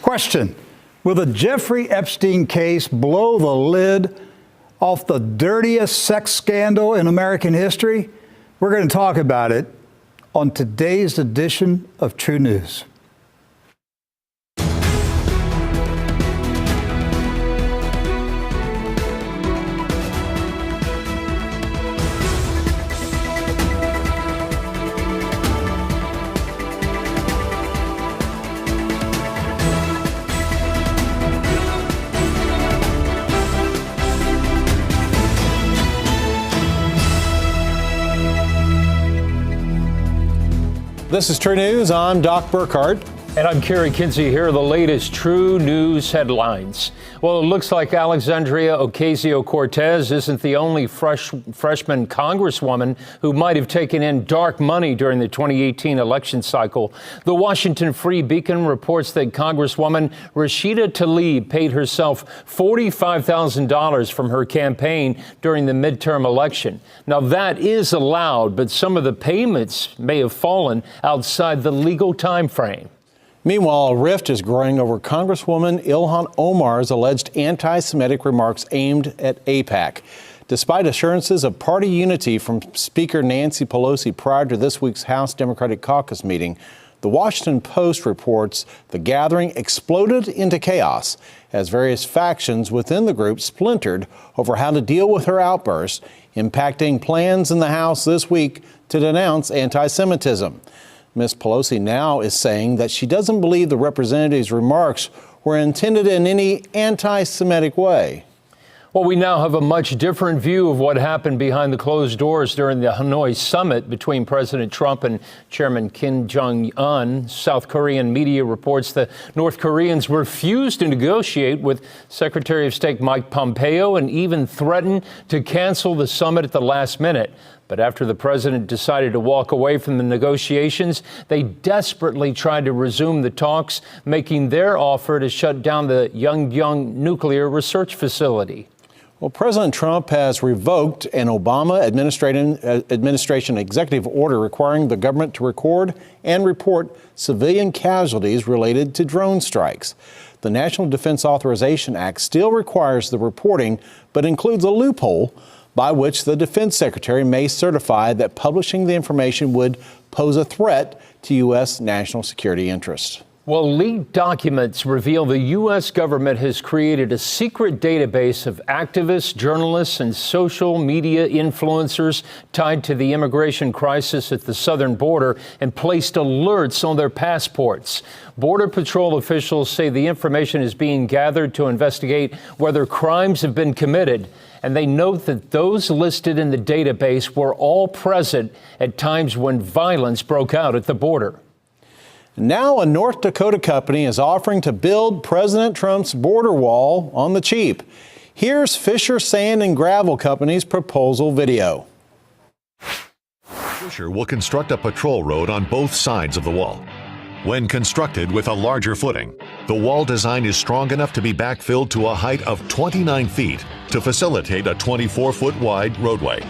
Question: will the Jeffrey Epstein case blow the lid off the dirtiest sex scandal in American history? We're going to talk about it on today's edition of True News. This is True News. I'm Doc Burkhart. And I'm Kerry Kinsey. Here are the latest True News headlines. Well, it looks like Alexandria Ocasio-Cortez isn't the only freshman congresswoman who might have taken in dark money during the 2018 election cycle. The Washington Free Beacon reports that Congresswoman Rashida Tlaib paid herself $45,000 from her campaign during the midterm election. Now, that is allowed, but some of the payments may have fallen outside the legal time frame. Meanwhile, a rift is growing over Congresswoman Ilhan Omar's alleged anti-Semitic remarks aimed at AIPAC. Despite assurances of party unity from Speaker Nancy Pelosi prior to this week's House Democratic Caucus meeting, the Washington Post reports the gathering exploded into chaos as various factions within the group splintered over how to deal with her outbursts, impacting plans in the House this week to denounce anti-Semitism. Ms. Pelosi now is saying that she doesn't believe the representative's remarks were intended in any anti-Semitic way. Well, we now have a much different view of what happened behind the closed doors during the Hanoi summit between President Trump and Chairman Kim Jong-un. South Korean media reports the North Koreans refused to negotiate with Secretary of State Mike Pompeo and even threatened to cancel the summit at the last minute. But after the president decided to walk away from the negotiations, they desperately tried to resume the talks, making their offer to shut down the Yongbyon nuclear research facility. Well, President Trump has revoked an Obama administration executive order requiring the government to record and report civilian casualties related to drone strikes. The National Defense Authorization Act still requires the reporting, but includes a loophole by which the defense secretary may certify that publishing the information would pose a threat to U.S. national security interests. Well, leaked documents reveal the U.S. government has created a secret database of activists, journalists, and social media influencers tied to the immigration crisis at the southern border and placed alerts on their passports. Border Patrol officials say the information is being gathered to investigate whether crimes have been committed. And they note that those listed in the database were all present at times when violence broke out at the border. Now a North Dakota company is offering to build President Trump's border wall on the cheap. Here's Fisher Sand and Gravel Company's proposal video. Fisher will construct a patrol road on both sides of the wall. When constructed with a larger footing, the wall design is strong enough to be backfilled to a height of 29 feet to facilitate a 24-foot wide roadway.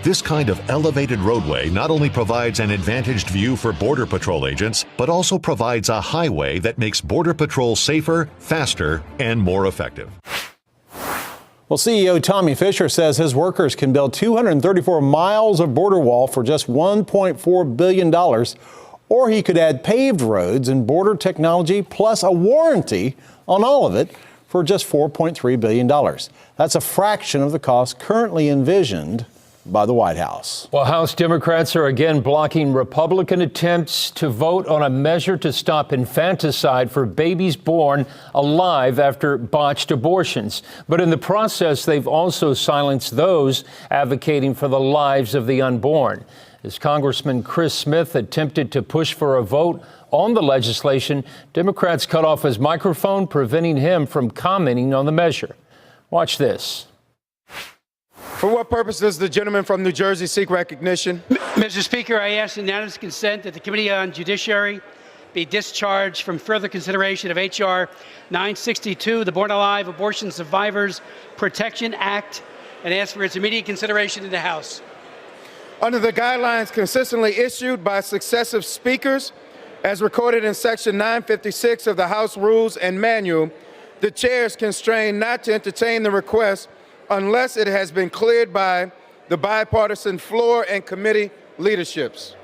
This kind of elevated roadway not only provides an advantaged view for Border Patrol agents, but also provides a highway that makes Border Patrol safer, faster, and more effective. Well, CEO Tommy Fisher says his workers can build 234 miles of border wall for just $1.4 billion, or he could add paved roads and border technology plus a warranty on all of it for just $4.3 billion. That's a fraction of the cost currently envisioned by the White House. Well, House Democrats are again blocking Republican attempts to vote on a measure to stop infanticide for babies born alive after botched abortions. But in the process, they've also silenced those advocating for the lives of the unborn. As Congressman Chris Smith attempted to push for a vote on the legislation, Democrats cut off his microphone, preventing him from commenting on the measure. Watch this. For what purpose does the gentleman from New Jersey seek recognition? Mr. Speaker, I ask unanimous consent that the Committee on Judiciary be discharged from further consideration of H.R. 962, the Born Alive Abortion Survivors Protection Act, and ask for its immediate consideration in the House. Under the guidelines consistently issued by successive speakers, as recorded in Section 956 of the House Rules and Manual, the chair is constrained not to entertain the request unless it has been cleared by the bipartisan floor and committee leaderships.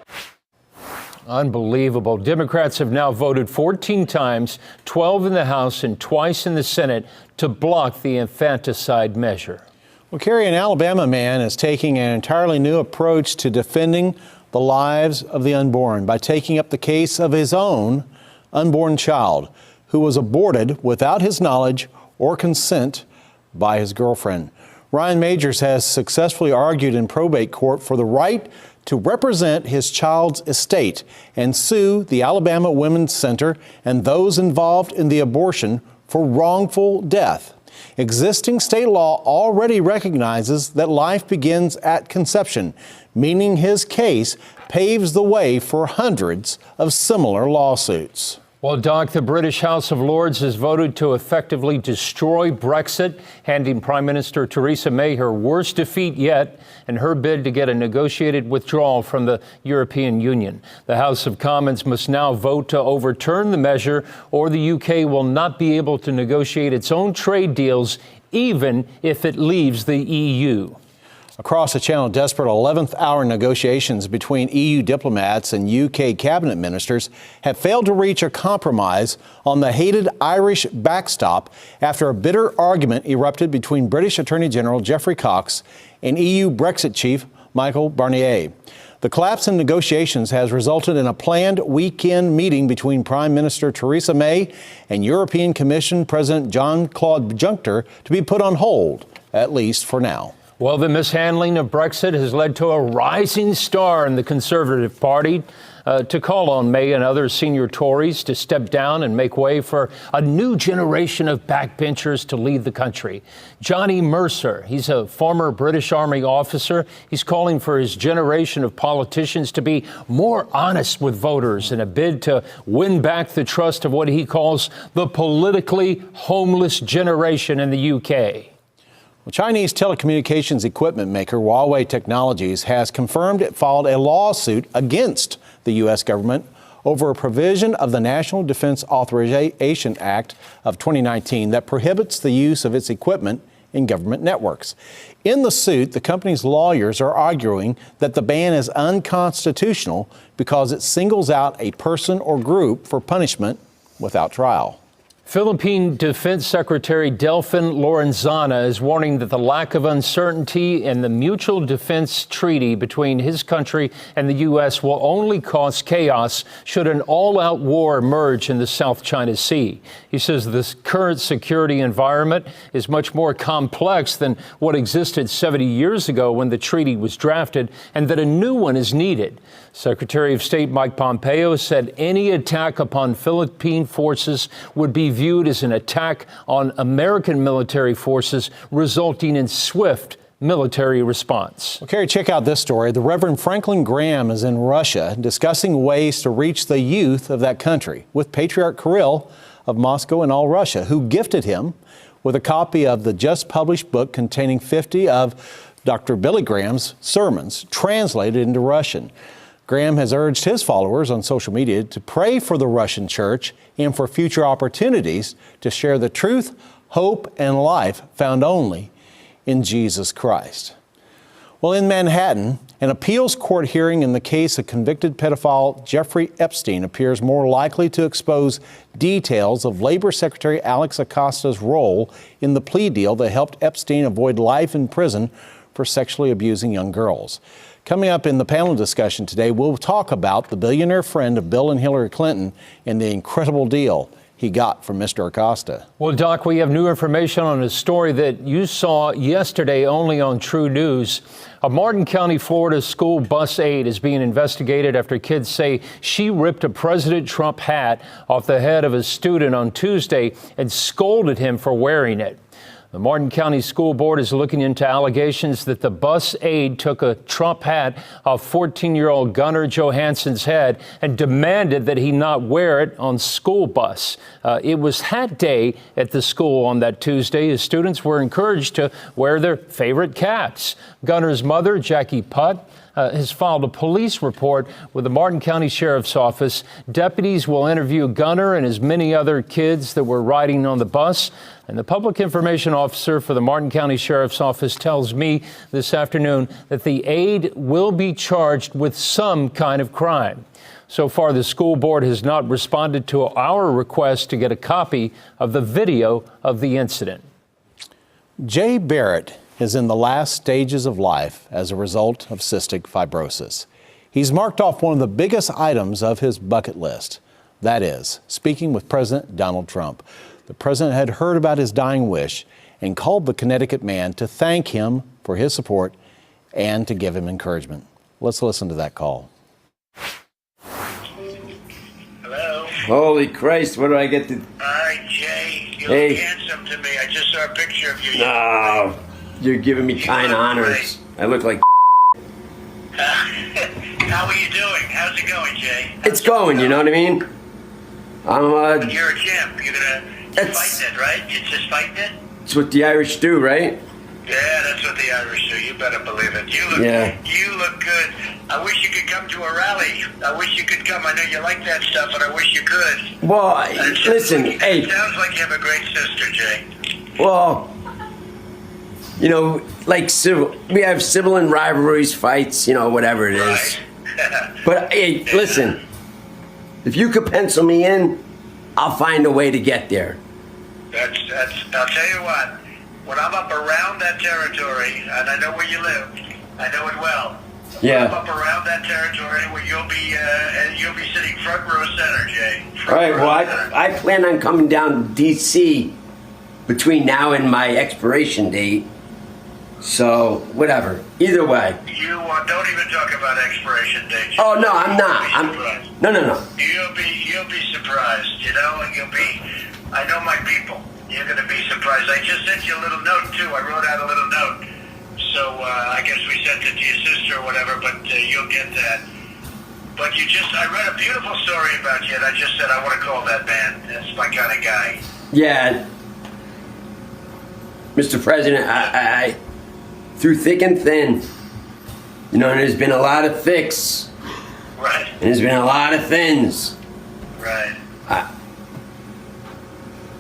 Unbelievable. Democrats have now voted 14 times, 12 in the House and twice in the Senate, to block the infanticide measure. Well, Carrie, an Alabama man is taking an entirely new approach to defending the lives of the unborn by taking up the case of his own unborn child who was aborted without his knowledge or consent by his girlfriend. Ryan Majors has successfully argued in probate court for the right to represent his child's estate and sue the Alabama Women's Center and those involved in the abortion for wrongful death. Existing state law already recognizes that life begins at conception, meaning his case paves the way for hundreds of similar lawsuits. Well, Doc, the British House of Lords has voted to effectively destroy Brexit, handing Prime Minister Theresa May her worst defeat yet in her bid to get a negotiated withdrawal from the European Union. The House of Commons must now vote to overturn the measure, or the UK will not be able to negotiate its own trade deals, even if it leaves the EU. Across the channel, desperate 11th hour negotiations between EU diplomats and UK cabinet ministers have failed to reach a compromise on the hated Irish backstop after a bitter argument erupted between British Attorney General Geoffrey Cox and EU Brexit chief Michael Barnier. The collapse in negotiations has resulted in a planned weekend meeting between Prime Minister Theresa May and European Commission President Jean-Claude Juncker to be put on hold, at least for now. Well, the mishandling of Brexit has led to a rising star in the Conservative Party to call on May and other senior Tories to step down and make way for a new generation of backbenchers to lead the country. Johnny Mercer, he's a former British Army officer. He's calling for his generation of politicians to be more honest with voters in a bid to win back the trust of what he calls the politically homeless generation in the UK. Well, Chinese telecommunications equipment maker Huawei Technologies has confirmed it filed a lawsuit against the U.S. government over a provision of the National Defense Authorization Act of 2019 that prohibits the use of its equipment in government networks. In the suit, the company's lawyers are arguing that the ban is unconstitutional because it singles out a person or group for punishment without trial. Philippine Defense Secretary Delfin Lorenzana is warning that the lack of uncertainty in the mutual defense treaty between his country and the U.S. will only cause chaos should an all-out war emerge in the South China Sea. He says this current security environment is much more complex than what existed 70 years ago when the treaty was drafted, and that a new one is needed. Secretary of State Mike Pompeo said any attack upon Philippine forces would be viewed as an attack on American military forces, resulting in swift military response. Well, Carrie, check out this story. The Reverend Franklin Graham is in Russia discussing ways to reach the youth of that country with Patriarch Kirill of Moscow and all Russia, who gifted him with a copy of the just published book containing 50 of Dr. Billy Graham's sermons translated into Russian. Graham has urged his followers on social media to pray for the Russian church and for future opportunities to share the truth, hope, and life found only in Jesus Christ. Well, in Manhattan, an appeals court hearing in the case of convicted pedophile Jeffrey Epstein appears more likely to expose details of Labor Secretary Alex Acosta's role in the plea deal that helped Epstein avoid life in prison for sexually abusing young girls. Coming up in the panel discussion today, we'll talk about the billionaire friend of Bill and Hillary Clinton and the incredible deal he got from Mr. Acosta. Well, Doc, we have new information on a story that you saw yesterday only on True News. A Martin County, Florida school bus aide is being investigated after kids say she ripped a President Trump hat off the head of a student on Tuesday and scolded him for wearing it. The Martin County School Board is looking into allegations that the bus aide took a Trump hat off 14-year-old Gunnar Johansson's head and demanded that he not wear it on school bus. It was hat day at the school on that Tuesday as students were encouraged to wear their favorite caps. Gunnar's mother, Jackie Putt, has filed a police report with the Martin County Sheriff's Office. Deputies will interview Gunnar and as many other kids that were riding on the bus. And the public information officer for the Martin County Sheriff's Office tells me this afternoon that the aide will be charged with some kind of crime. So far, the school board has not responded to our request to get a copy of the video of the incident. Jay Barrett is in the last stages of life as a result of cystic fibrosis. He's marked off one of the biggest items of his bucket list. That is, speaking with President Donald Trump. The president had heard about his dying wish and called the Connecticut man to thank him for his support and to give him encouragement. Let's listen to that call. Hello? Holy Christ, what do I get to... Hi, Jay. You Hey. look handsome to me. I just saw a picture of you. No, you're giving me kind look honors. I look like... How are you doing? How's it going, Jay? It's going, you know what I mean? I'm, You're a champ. You're gonna That's- fight it, right? You're just fighting it? it's what the Irish do, right? Yeah, that's what the Irish do. You better believe it. You look good. I wish you could come to a rally. I wish you could come. I know you like that stuff, but I wish you could. Well, listen, It hey, sounds like you have a great sister, Jay. well, you know, like civil, we have sibling rivalries, fights, you know, whatever it is. Right? But hey, listen, if you could pencil me in, I'll find a way to get there. That's. I'll tell you what. When I'm up around that territory, and I know where you live, I know it well. Yeah. When I'm up around that territory, where you'll be sitting front row center, Jay. All right, well, I plan on coming down to D.C. between now and my expiration date. So, whatever. Either way. You don't even talk about expiration dates. Oh, no, I'm not. No. You'll be surprised. You know, I know my people. You're going to be surprised. I just sent you a little note, too. I wrote out a little note. So I guess we sent it to your sister or whatever, but you'll get that. But I read a beautiful story about you, and I just said, I want to call that man. That's my kind of guy. Yeah. Mr. President, I through thick and thin, you know, there's been a lot of thicks. Right. And there's been a lot of thins. Right.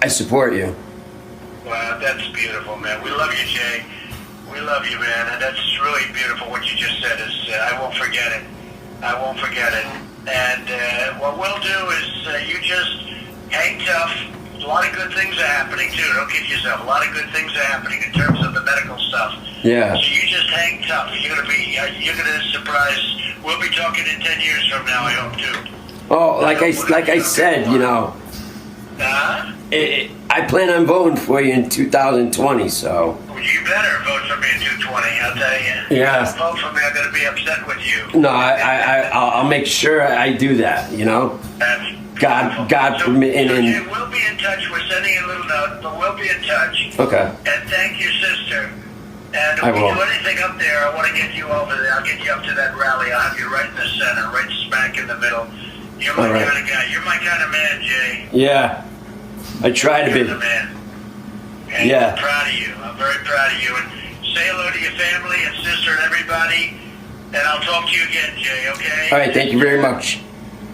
I support you. Wow, that's beautiful, man. We love you, Jay. We love you, man. And that's really beautiful. What you just said is, I won't forget it. I won't forget it. And what we'll do is you just hang tough. A lot of good things are happening, too. Don't kid yourself. A lot of good things are happening in terms of the medical stuff. Yeah. So you just hang tough. You're gonna surprise. We'll be talking in 10 years from now, I hope, too. Oh, like I said, you know, I plan on voting for you in 2020, so. You better vote for me in 220, I'll tell you. Yeah. If you don't vote for me, I'm going to be upset with you. No, I'll make sure I do that, you know? That's God so, permitting. So we'll be in touch. We're sending a little note, but we'll be in touch. Okay. And thank your sister. And if I we will. do anything up there, I want to get you over there. I'll get you up to that rally. I'll have you right in the center, right smack in the middle. You're my kind of guy. You're my kind of man, Jay. Yeah. I try to You're be. the man. And Yeah. I'm proud of you. I'm very proud of you. And say hello to your family and sister and everybody. And I'll talk to you again, Jay, okay? All right, thank you very much.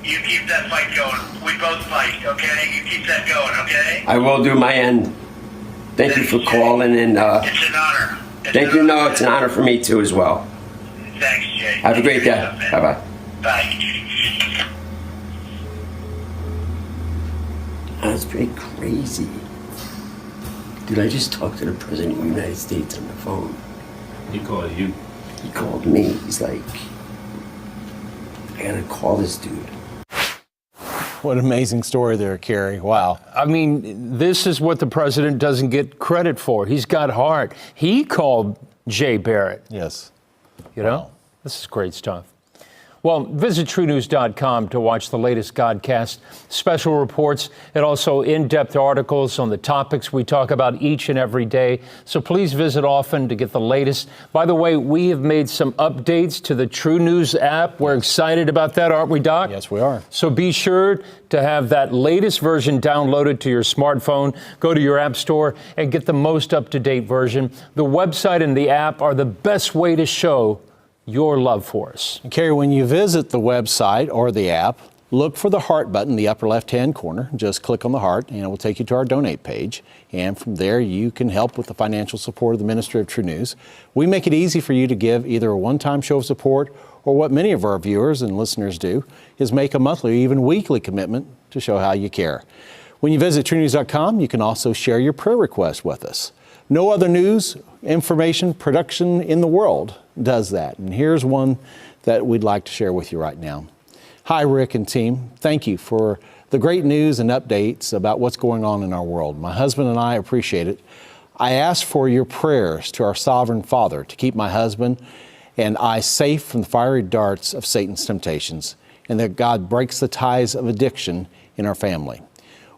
You keep that fight going. We both fight, okay? You keep that going, okay? I will do my end. Thank you for calling and It's an honor. thank you. No, it's an honor for me too as well. Thanks, Jay. Have a great day. Bye bye. Bye. That's pretty crazy. Dude, I just talked to the President of the United States on the phone. He called you. He called me. He's like, I gotta call this dude. What an amazing story there, Kerry. Wow. I mean, this is what the president doesn't get credit for. He's got heart. He called Jay Barrett. Yes. You know, this is great stuff. Well, visit TrueNews.com to watch the latest Godcast, special reports, and also in-depth articles on the topics we talk about each and every day. So please visit often to get the latest. By the way, we have made some updates to the True News app. We're excited about that, aren't we, Doc? Yes, we are. So be sure to have that latest version downloaded to your smartphone. Go to your app store and get the most up-to-date version. The website and the app are the best way to show your love for us. Kerry, when you visit the website or the app, look for the heart button in the upper left-hand corner. Just click on the heart, and it will take you to our donate page. And from there, you can help with the financial support of the Ministry of True News. We make it easy for you to give either a one-time show of support, or what many of our viewers and listeners do is make a monthly or even weekly commitment to show how you care. When you visit TrueNews.com, you can also share your prayer request with us. No other news, information, production in the world does that. And here's one that we'd like to share with you right now. Hi, Rick and team. Thank you for the great news and updates about what's going on in our world. My husband and I appreciate it. I ask for your prayers to our sovereign Father to keep my husband and I safe from the fiery darts of Satan's temptations, and that God breaks the ties of addiction in our family.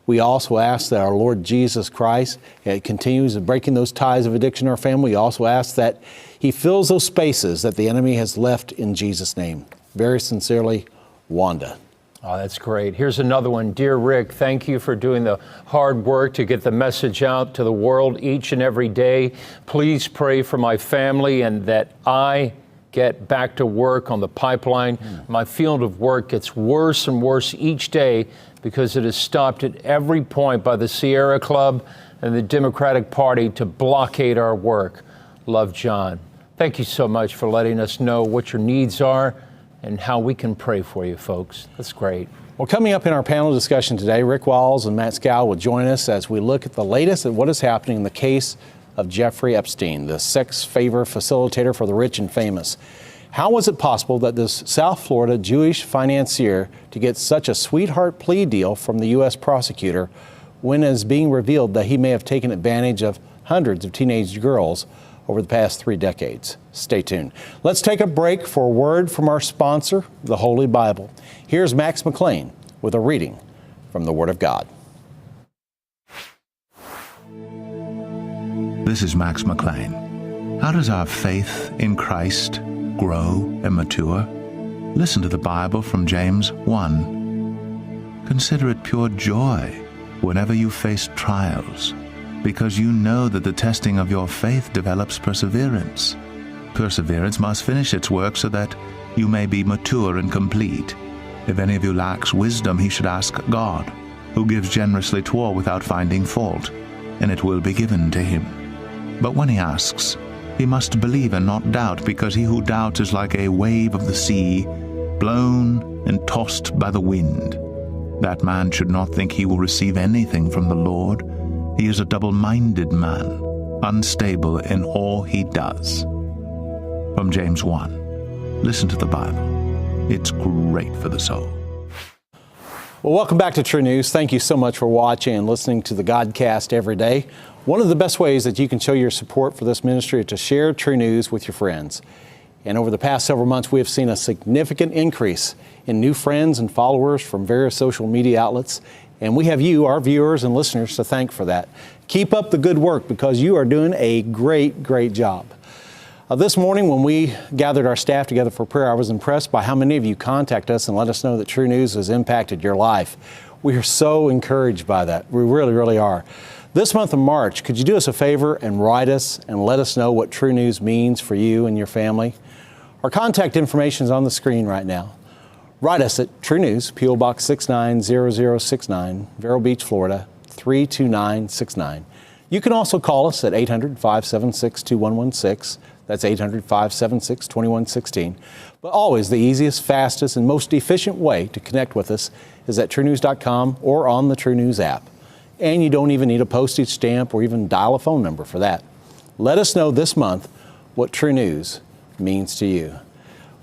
We also ask that our Lord Jesus Christ continues breaking those ties of addiction in our family. We also ask that He fills those spaces that the enemy has left in Jesus' name. Very sincerely, Wanda. Oh, that's great. Here's another one. Dear Rick, thank you for doing the hard work to get the message out to the world each and every day. Please pray for my family and that I get back to work on the pipeline. My field of work gets worse and worse each day because it is stopped at every point by the Sierra Club and the Democratic Party to blockade our work. Love, John. Thank you so much for letting us know what your needs are and how we can pray for you, folks. That's great. Well, coming up in our panel discussion today, Rick Walls and Matt Scow will join us as we look at the latest at what is happening in the case of Jeffrey Epstein, the sex favor facilitator for the rich and famous. How was it possible that this South Florida Jewish financier to get such a sweetheart plea deal from the U.S. prosecutor when it is being revealed that he may have taken advantage of hundreds of teenage girls over the past 3 decades? Stay tuned. Let's take a break for a word from our sponsor, the Holy Bible. Here's Max McLean with a reading from the Word of God. This is Max McLean. How does our faith in Christ grow and mature? Listen to the Bible from James 1. Consider it pure joy whenever you face trials, because you know that the testing of your faith develops perseverance. Perseverance must finish its work so that you may be mature and complete. If any of you lacks wisdom, he should ask God, who gives generously to all without finding fault, and it will be given to him. But when he asks, he must believe and not doubt, because he who doubts is like a wave of the sea, blown and tossed by the wind. That man should not think he will receive anything from the Lord. He is a double-minded man, unstable in all he does. From James 1. Listen to the Bible. It's great for the soul. Well, welcome back to True News. Thank you so much for watching and listening to the Godcast every day. One of the best ways that you can show your support for this ministry is to share True News with your friends. And over the past several months, we have seen a significant increase in new friends and followers from various social media outlets. And we have you, our viewers and listeners, to thank for that. Keep up the good work, because you are doing a great, great job. This morning, when we gathered our staff together for prayer, I was impressed by how many of you contact us and let us know that True News has impacted your life. We are so encouraged by that. We really, really are. This month of March, could you do us a favor and write us and let us know what True News means for you and your family? Our contact information is on the screen right now. Write us at True News, P.O. Box 690069, Vero Beach, Florida, 32969. You can also call us at 800-576-2116. That's 800-576-2116. But always the easiest, fastest, and most efficient way to connect with us is at TrueNews.com or on the True News app. And you don't even need a postage stamp or even dial a phone number for that. Let us know this month what true news means to you.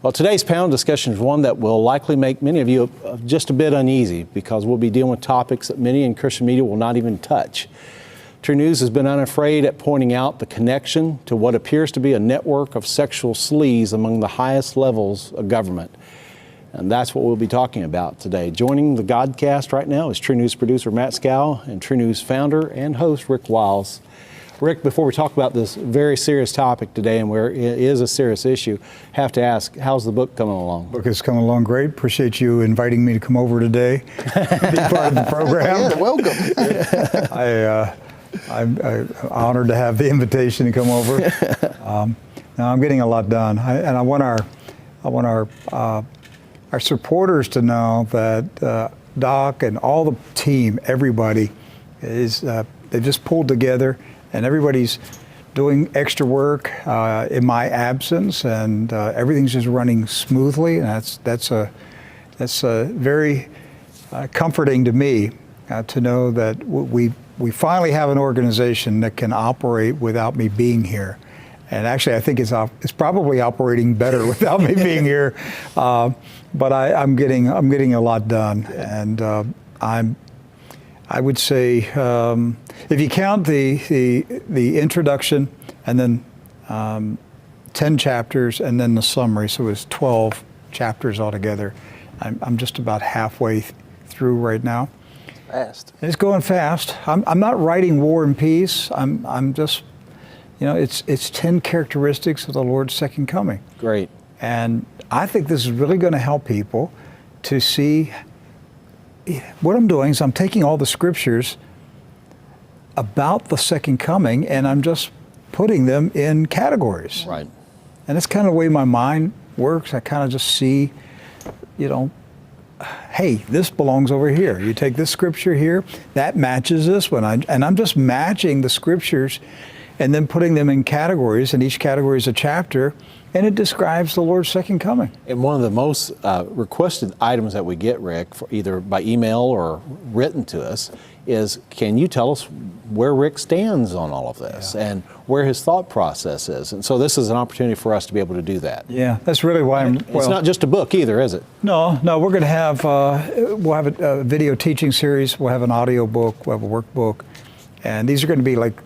Well, today's panel discussion is one that will likely make many of you just a bit uneasy because we'll be dealing with topics that many in Christian media will not even touch. True News has been unafraid at pointing out the connection to what appears to be a network of sexual sleaze among the highest levels of government. And that's what we'll be talking about today. Joining the Godcast right now is True News producer Matt Scow and True News founder and host Rick Wiles. Rick, before we talk about this very serious topic today and where it is a serious issue, have to ask, how's the book coming along? The book is coming along great. Appreciate you inviting me to come over today, be part of the program. Yeah, welcome. I'm honored to have the invitation to come over. Now I'm getting a lot done, and I want our supporters to know that Doc and all the team, everybody, is they just pulled together, and everybody's doing extra work in my absence, and everything's just running smoothly, and that's very comforting to me to know that we finally have an organization that can operate without me being here. And actually, I think it's probably operating better without me being here. But I'm getting a lot done, and I would say if you count the introduction and then 10 chapters and then the summary, so it's 12 chapters altogether. I'm just about halfway through right now. Fast. It's going fast. I'm not writing War and Peace. I'm just, it's 10 characteristics of the Lord's second coming. Great. And I think this is really going to help people to see. What I'm doing is I'm taking all the scriptures about the second coming and I'm just putting them in categories. Right. And that's kind of the way my mind works. I kind of just see, hey, this belongs over here. You take this scripture here, that matches this one. And I'm just matching the scriptures and then putting them in categories, and each category is a chapter, and it describes the Lord's second coming. And one of the most requested items that we get, Rick, for either by email or written to us, is can you tell us where Rick stands on all of this and where his thought process is? And so this is an opportunity for us to be able to do that. Yeah, that's really why it's not just a book either, is it? No, we're going to have, we'll have a video teaching series, we'll have an audio book, we'll have a workbook, and these are going to be like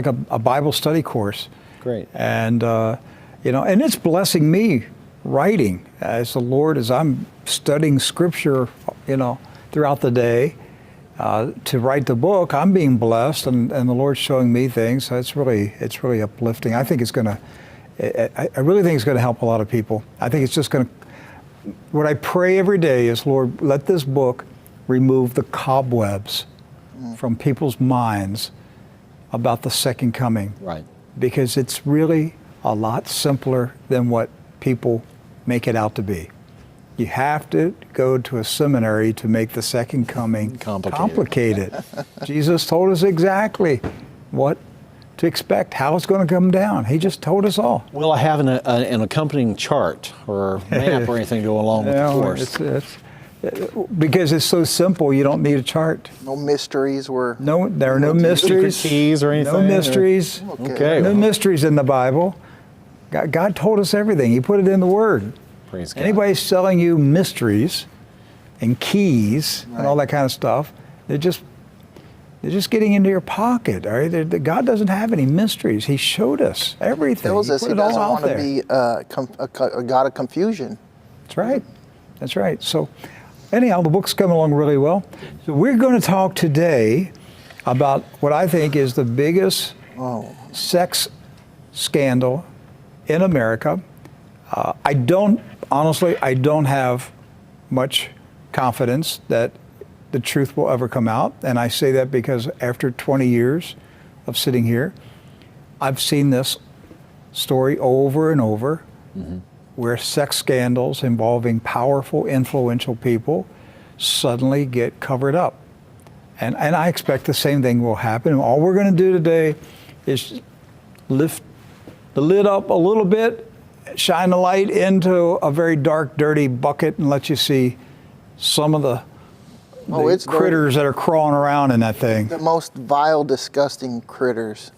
a Bible study course. Great. And, and it's blessing me writing as I'm studying scripture, throughout the day to write the book. I'm being blessed and the Lord's showing me things. So it's really uplifting. I think I really think it's going to help a lot of people. I think it's just going to, what I pray every day is, Lord, let this book remove the cobwebs from people's minds about the second coming. Right. Because it's really a lot simpler than what people make it out to be. You have to go to a seminary to make the second coming complicated. Jesus told us exactly what to expect, how it's going to come down. He just told us all. Will I have an accompanying chart or map or anything to go along with the course? Because it's so simple, you don't need a chart. No mysteries were. No, there are no mysteries. Secret keys or anything? No mysteries. Okay. No mysteries in the Bible. God told us everything. He put it in the Word. Praise God. Anybody selling you mysteries and keys and all that kind of stuff, they're just getting into your pocket. All right? God doesn't have any mysteries. He showed us everything. He tells us he doesn't want to be a God of confusion. That's right. That's right. So anyhow, the book's coming along really well. So we're going to talk today about what I think is the biggest sex scandal in America. I don't have much confidence that the truth will ever come out. And I say that because after 20 years of sitting here, I've seen this story over and over, where sex scandals involving powerful, influential people suddenly get covered up. And I expect the same thing will happen. And all we're going to do today is lift the lid up a little bit, shine the light into a very dark, dirty bucket and let you see some of the critters that are crawling around in that thing. The most vile, disgusting critters.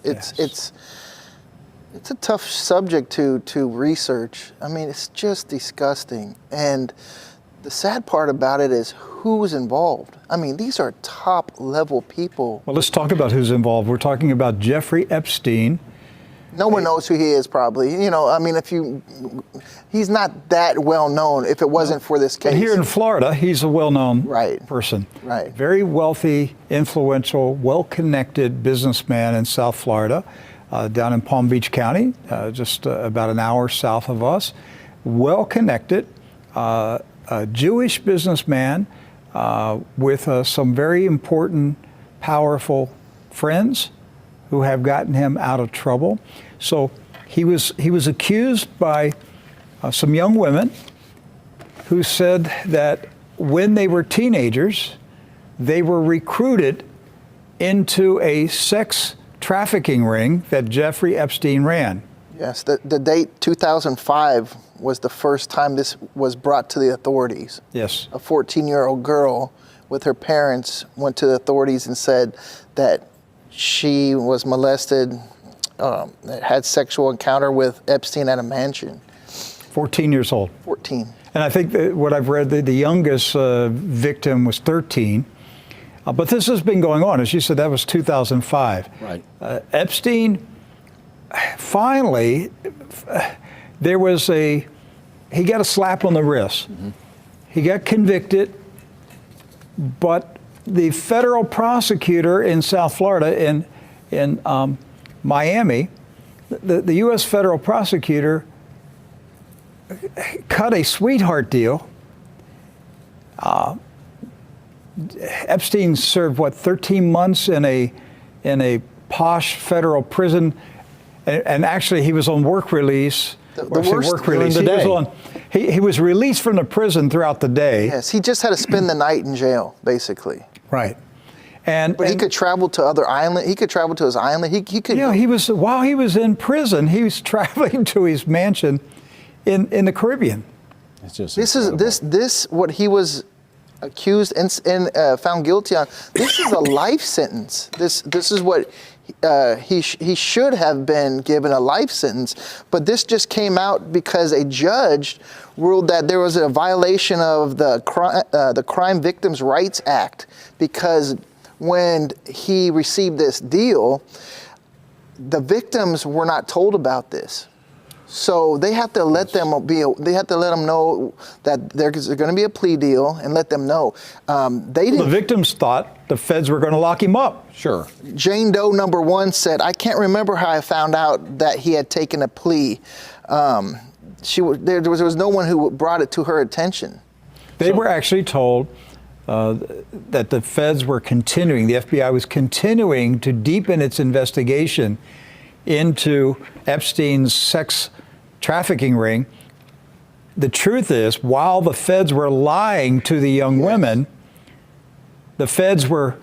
It's a tough subject to research. I mean, it's just disgusting. And the sad part about it is who's involved. I mean, these are top level people. Well, let's talk about who's involved. We're talking about Jeffrey Epstein. No one knows who he is, probably. You know, I mean, he's not that well known if it wasn't for this case. But here in Florida, he's a well-known Right. person. Right. Very wealthy, influential, well-connected businessman in South Florida, down in Palm Beach County, just about an hour south of us. Well-connected, a Jewish businessman with some very important, powerful friends who have gotten him out of trouble. So he was accused by some young women who said that when they were teenagers, they were recruited into a sex trafficking ring that Jeffrey Epstein ran. Yes, the date 2005 was the first time this was brought to the authorities. Yes. A 14-year-old girl with her parents went to the authorities and said that she was molested, had sexual encounter with Epstein at a mansion. 14 years old. 14. And I think that what I've read, the youngest victim was 13. But this has been going on. As you said, that was 2005. Right. Epstein, finally, he got a slap on the wrist. Mm-hmm. He got convicted, but the federal prosecutor in South Florida, in Miami, the U.S. federal prosecutor cut a sweetheart deal. Epstein served 13 months in a posh federal prison, and actually he was on work release. The worst work release. He was released from the prison throughout the day. Yes, he just had to spend the night in jail, basically. Right. But he could travel to other islands. He could travel to his island. He could. Yeah, while he was in prison, he was traveling to his mansion in the Caribbean. It's just this what he was accused and found guilty on. This is a life sentence. This is what he should have been given a life sentence. But this just came out because a judge ruled that there was a violation of the Crime Victims' Rights Act, because when he received this deal, the victims were not told about this. So they have to let them know that there's going to be a plea deal and let them know. The victims thought the feds were going to lock him up. Sure. Jane Doe number 1 said, "I can't remember how I found out that he had taken a plea." There was no one who brought it to her attention. They were actually told that the feds were continuing, the FBI was continuing to deepen its investigation into Epstein's sex trafficking ring. The truth is, while the feds were lying to the young women, the feds were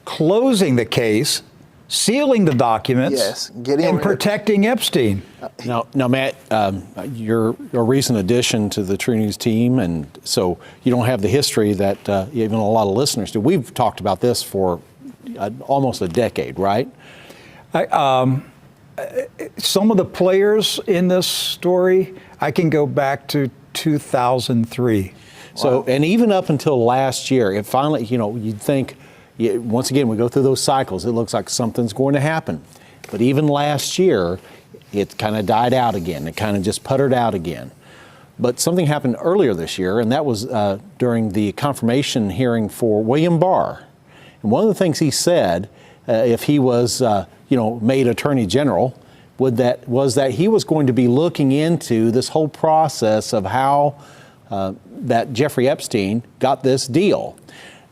closing the case, sealing the documents, and protecting Epstein. Now, Matt, you're a recent addition to the True News team, and so you don't have the history that even a lot of listeners do. We've talked about this for almost a decade, right? Some of the players in this story, I can go back to 2003. So, wow. And even up until last year, it finally, you'd think, once again, we go through those cycles, it looks like something's going to happen. But even last year, it kind of died out again. It kind of just puttered out again. But something happened earlier this year, and that was during the confirmation hearing for William Barr. And one of the things he said, if he was, made Attorney General, was that he was going to be looking into this whole process of how that Jeffrey Epstein got this deal.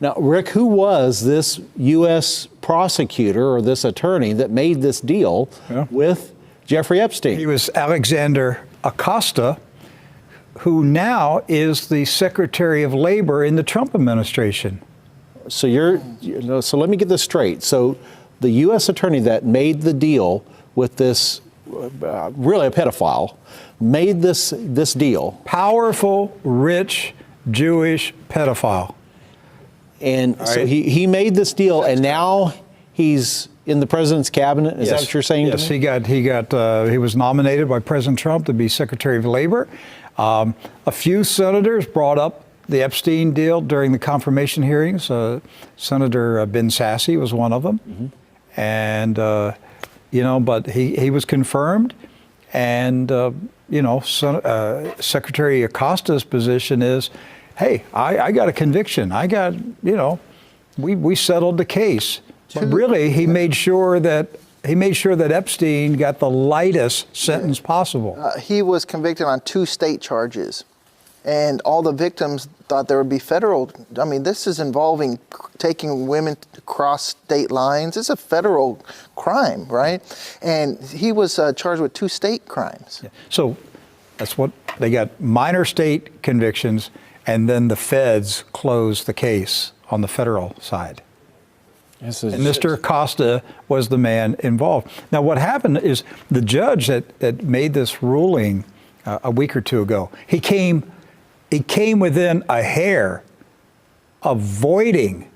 Now, Rick, who was this U.S. prosecutor or this attorney that made this deal with Jeffrey Epstein? He was Alexander Acosta, who now is the Secretary of Labor in the Trump administration. So so let me get this straight. So the U.S. attorney that made the deal with this, really a pedophile, made this deal. Powerful, rich, Jewish pedophile. And so he made this deal, and now he's in the president's cabinet. Is that what you're saying? Yes, to me? he was nominated by President Trump to be Secretary of Labor. A few senators brought up the Epstein deal during the confirmation hearings. Senator Ben Sasse was one of them. Mm-hmm. And, but he was confirmed. And, Secretary Acosta's position is, hey, I got a conviction. We settled the case. But really, he made sure that Epstein got the lightest sentence possible. He was convicted on 2 state charges, and all the victims thought there would be federal. I mean, this is involving taking women across state lines. It's a federal crime, right? And he was charged with 2 state crimes. Yeah. So that's what they got: minor state convictions, and then the feds closed the case on the federal side. And Mr. Acosta was the man involved. Now, what happened is the judge that made this ruling a week or two ago, he came within a hair of voiding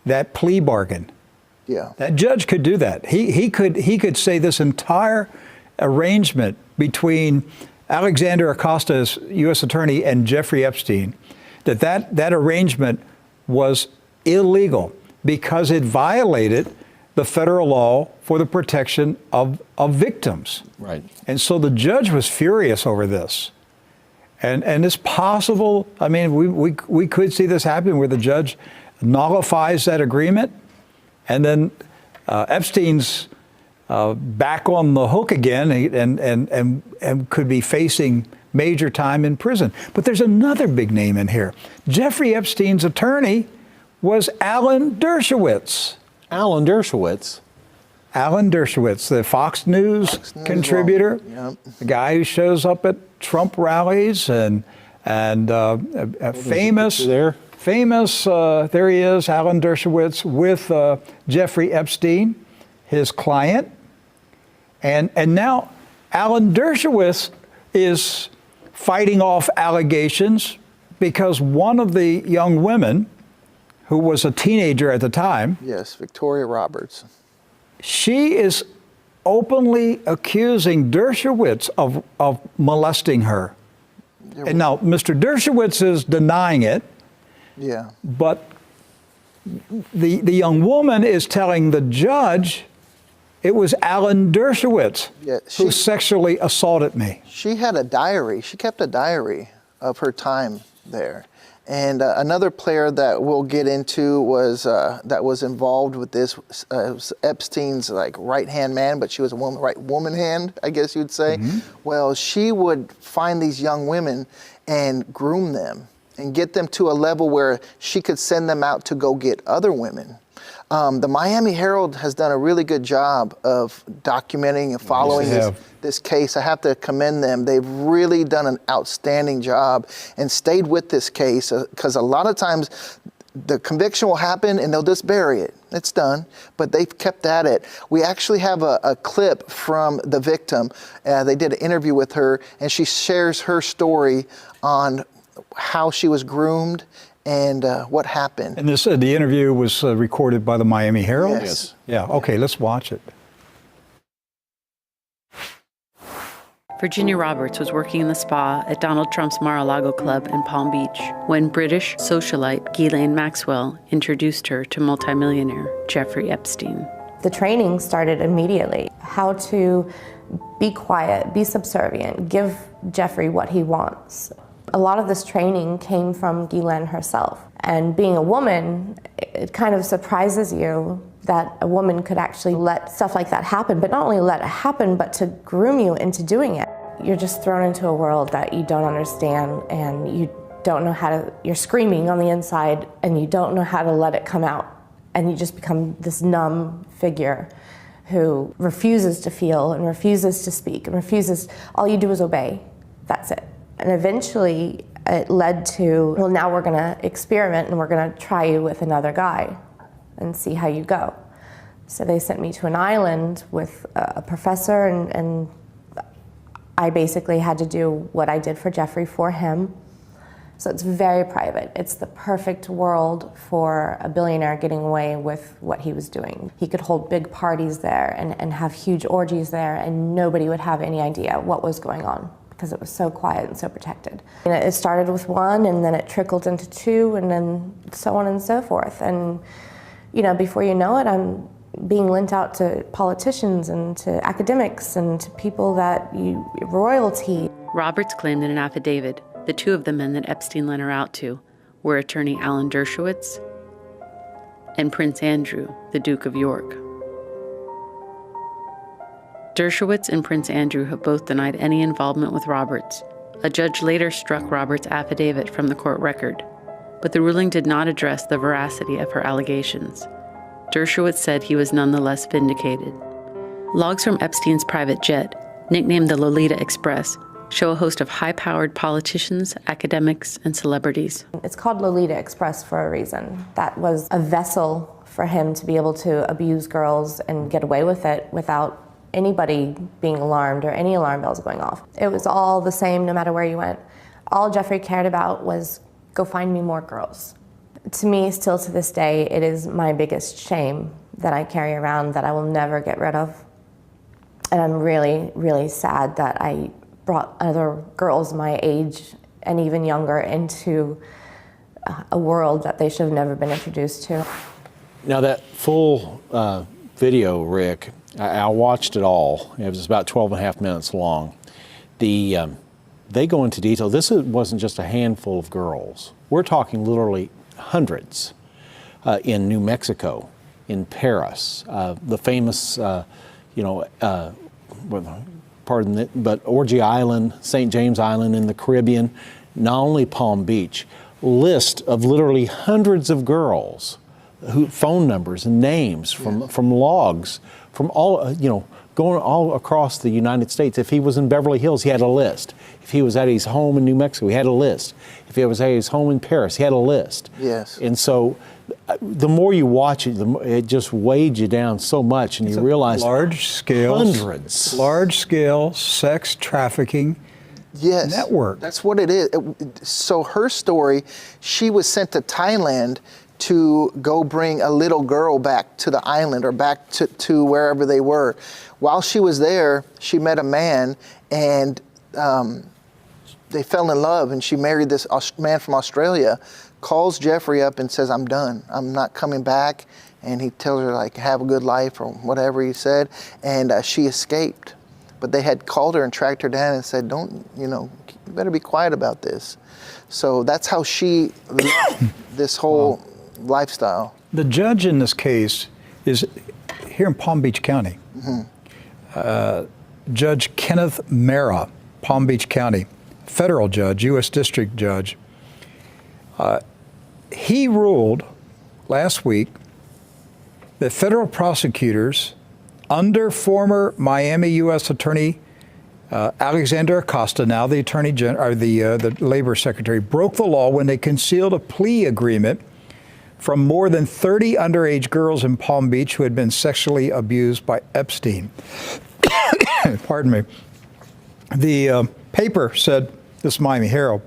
that plea bargain. Yeah. That judge could do that. He could say this entire arrangement between Alexander Acosta as U.S. Attorney and Jeffrey Epstein, that arrangement was illegal, because it violated the federal law for the protection of victims. Right. And so the judge was furious over this. And it's possible, I mean, we could see this happen where the judge nullifies that agreement, and then Epstein's back on the hook again and could be facing major time in prison. But there's another big name in here. Jeffrey Epstein's attorney was Alan Dershowitz. Alan Dershowitz? Alan Dershowitz, the Fox News contributor, the guy who shows up at Trump rallies and famous. There he is, Alan Dershowitz with Jeffrey Epstein, his client. And now Alan Dershowitz is fighting off allegations because one of the young women, who was a teenager at the time. Yes, Victoria Roberts. She is openly accusing Dershowitz of molesting her. And now, Mr. Dershowitz is denying it. Yeah. But the young woman is telling the judge it was Alan Dershowitz who sexually assaulted me. She had a diary. She kept a diary of her time there. And another player that we'll get into was that was involved with this was Epstein's right-hand man, but she was a woman hand, I guess you'd say. Mm-hmm. Well, she would find these young women and groom them and get them to a level where she could send them out to go get other women. The Miami Herald has done a really good job of documenting and following this case. I have to commend them. They've really done an outstanding job and stayed with this case, because a lot of times the conviction will happen and they'll just bury it. It's done, but they've kept at it. We actually have a clip from the victim. They did an interview with her, and she shares her story on how she was groomed and what happened. And the interview was recorded by the Miami Herald? Yes. Yeah, okay, let's watch it. Virginia Roberts was working in the spa at Donald Trump's Mar-a-Lago club in Palm Beach when British socialite Ghislaine Maxwell introduced her to multimillionaire Jeffrey Epstein. The training started immediately. How to be quiet, be subservient, give Jeffrey what he wants. A lot of this training came from Ghislaine herself. And being a woman, it kind of surprises you that a woman could actually let stuff like that happen, but not only let it happen, but to groom you into doing it. You're just thrown into a world that you don't understand, and you don't know how to, you're screaming on the inside, and you don't know how to let it come out. And you just become this numb figure who refuses to feel and refuses to speak and refuses, all you do is obey. That's it. And eventually it led to, well, now we're gonna experiment and we're gonna try you with another guy and see how you go. So they sent me to an island with a professor, and I basically had to do what I did for Jeffrey for him. So it's very private. It's the perfect world for a billionaire getting away with what he was doing. He could hold big parties there and have huge orgies there, and nobody would have any idea what was going on because it was so quiet and so protected. It started with one, and then it trickled into two, and then so on and so forth. And before you know it, I'm being lent out to politicians and to academics and to people royalty. Roberts claimed in an affidavit the two of the men that Epstein lent her out to were attorney Alan Dershowitz and Prince Andrew, the Duke of York. Dershowitz and Prince Andrew have both denied any involvement with Roberts. A judge later struck Roberts' affidavit from the court record, but the ruling did not address the veracity of her allegations. Dershowitz said he was nonetheless vindicated. Logs from Epstein's private jet, nicknamed the Lolita Express, show a host of high-powered politicians, academics, and celebrities. It's called Lolita Express for a reason. That was a vessel for him to be able to abuse girls and get away with it without anybody being alarmed or any alarm bells going off. It was all the same no matter where you went. All Jeffrey cared about was, go find me more girls. To me, still to this day, it is my biggest shame that I carry around that I will never get rid of. And I'm really, really sad that I brought other girls my age and even younger into a world that they should have never been introduced to. Now that full video, Rick, I watched it all. It was about 12 and a half minutes long. They go into detail. This wasn't just a handful of girls. We're talking literally hundreds in New Mexico, in Paris, the famous, pardon it, but Orgy Island, St. James Island in the Caribbean, not only Palm Beach, list of literally hundreds of girls, phone numbers and names from logs, from all, going all across the United States. If he was in Beverly Hills, he had a list. If he was at his home in New Mexico, he had a list. If he was at his home in Paris, he had a list. Yes. And so the more you watch it, it just weighed you down so much, and you realize hundreds. Large-scale sex trafficking network. That's what it is. So her story, she was sent to Thailand to go bring a little girl back to the island or back to wherever they were. While she was there, she met a man, and they fell in love, and she married this man from Australia, calls Jeffrey up and says, I'm done. I'm not coming back. And he tells her, like, have a good life or whatever he said. And she escaped. But they had called her and tracked her down and said, you better be quiet about this. So that's how she left this whole lifestyle. The judge in this case is here in Palm Beach County. Judge Kenneth Mara, Palm Beach County, federal judge, U.S. District Judge. He ruled last week that federal prosecutors under former Miami U.S. Attorney Alexander Acosta, now the Attorney General, or the Labor Secretary, broke the law when they concealed a plea agreement from more than 30 underage girls in Palm Beach who had been sexually abused by Epstein. Pardon me. The paper said, this is Miami Herald,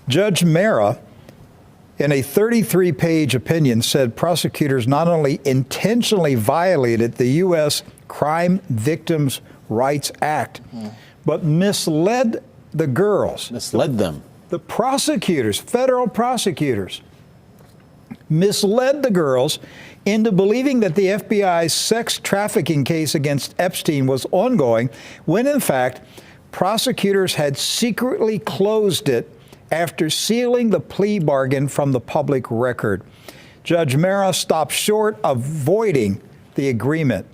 Judge Mara, in a 33-page opinion, said prosecutors not only intentionally violated the U.S. Crime Victims' Rights Act, but misled the girls. Misled them. The prosecutors, federal prosecutors, misled the girls into believing that the FBI's sex trafficking case against Epstein was ongoing, when in fact, prosecutors had secretly closed it after sealing the plea bargain from the public record. Judge Mara stopped short of voiding the agreement,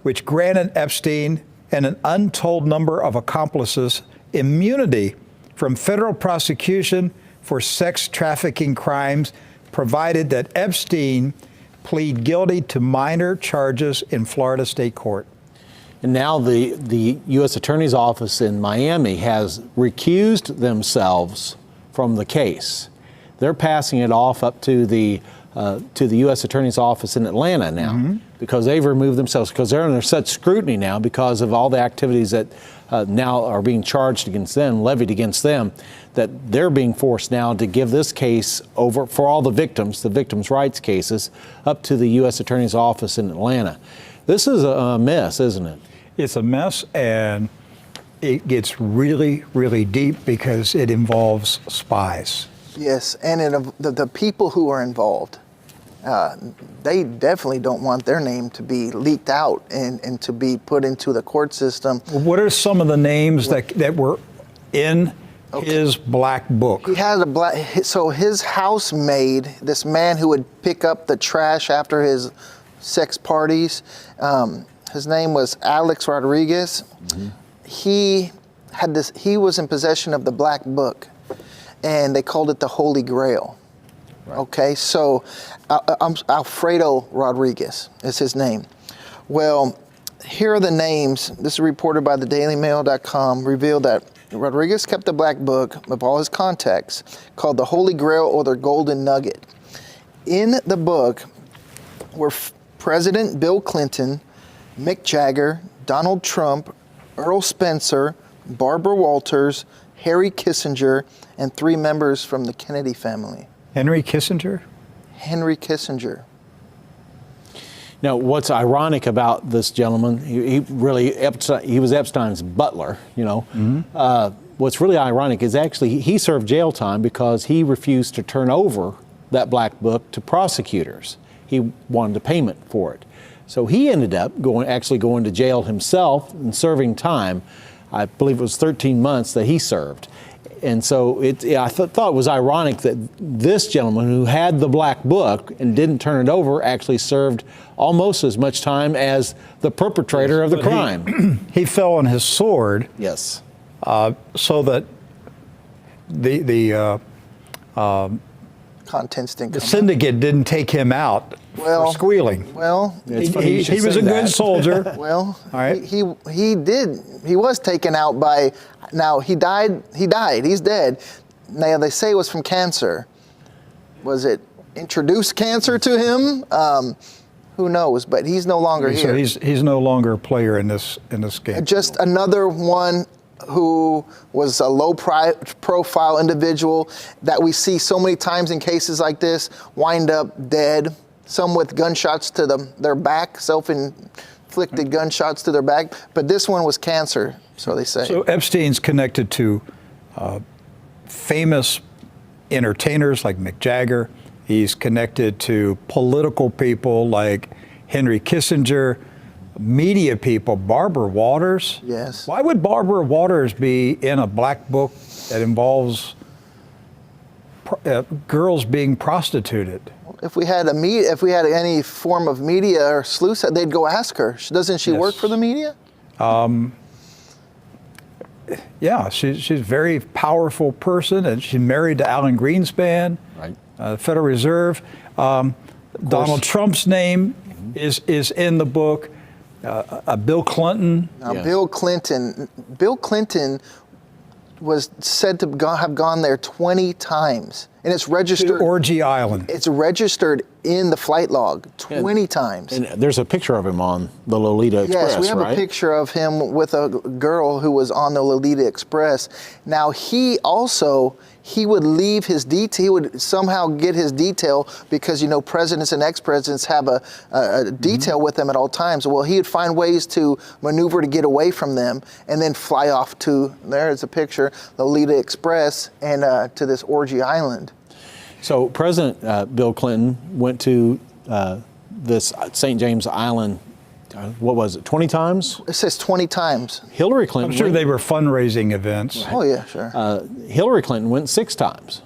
which granted Epstein and an untold number of accomplices immunity from federal prosecution for sex trafficking crimes, provided that Epstein plead guilty to minor charges in Florida State Court. And now the U.S. Attorney's Office in Miami has recused themselves from the case. They're passing it off up to the U.S. Attorney's Office in Atlanta now, because they've removed themselves, because they're under such scrutiny now because of all the activities that now are being charged against them, levied against them, that they're being forced now to give this case over for all the victims rights cases, up to the U.S. Attorney's Office in Atlanta. This is a mess, isn't it? It's a mess, and it gets really, really deep because it involves spies. Yes, and the people who are involved, they definitely don't want their name to be leaked out and to be put into the court system. What are some of the names that were in his black book? He had so his housemaid, this man who would pick up the trash after his sex parties, his name was Alex Rodriguez. Mm-hmm. He was in possession of the black book, and they called it the Holy Grail. Right. Okay, so Alfredo Rodriguez is his name. Well, here are the names. This is reported by the DailyMail.com, revealed that Rodriguez kept a black book of all his contacts called the Holy Grail or the Golden Nugget. In the book were President Bill Clinton, Mick Jagger, Donald Trump, Earl Spencer, Barbara Walters, Harry Kissinger, and 3 members from the Kennedy family. Henry Kissinger? Henry Kissinger. Now, what's ironic about this gentleman, he was Epstein's butler, you know. Mm-hmm. What's really ironic is actually he served jail time because he refused to turn over that black book to prosecutors. He wanted a payment for it. So he ended up going to jail himself and serving time. I believe it was 13 months that he served. And so I thought it was ironic that this gentleman who had the black book and didn't turn it over actually served almost as much time as the perpetrator of the crime. He fell on his sword. Yes. So that the contents didn't the syndicate didn't take him out for squealing. Well, he was a good soldier. Well, all right. He was taken out by. Now he died. He's dead. Now they say it was from cancer. Was it introduced cancer to him? Who knows? But he's no longer here. So he's no longer a player in this game. Just another one who was a low-profile individual that we see so many times in cases like this wind up dead. Some with gunshots to their back, self-inflicted gunshots to their back. But this one was cancer, so they say. So Epstein's connected to famous entertainers like Mick Jagger. He's connected to political people like Henry Kissinger, media people, Barbara Walters. Yes. Why would Barbara Walters be in a black book that involves girls being prostituted? If we had any form of media or sleuth, they'd go ask her. Doesn't she work for the media? Yeah, she's a very powerful person, and she's married to Alan Greenspan, right? Federal Reserve. Donald Trump's name is in the book. Bill Clinton. Yes. Bill Clinton was said to have gone there 20 times, and it's registered. To Orgy Island. It's registered in the flight log 20 times. And there's a picture of him on the Lolita Express, yes, we have a picture of him with a girl who was on the Lolita Express. Now he would leave his detail. He would somehow get his detail because presidents and ex-presidents have a detail with them at all times. Well, he would find ways to maneuver to get away from them and then fly off to, there's a picture, Lolita Express and to this Orgy Island. So President Bill Clinton went to this St. James Island, what was it, 20 times? It says 20 times. Hillary Clinton I'm sure they were fundraising events. Right. Oh, yeah, sure. Hillary Clinton went 6 times.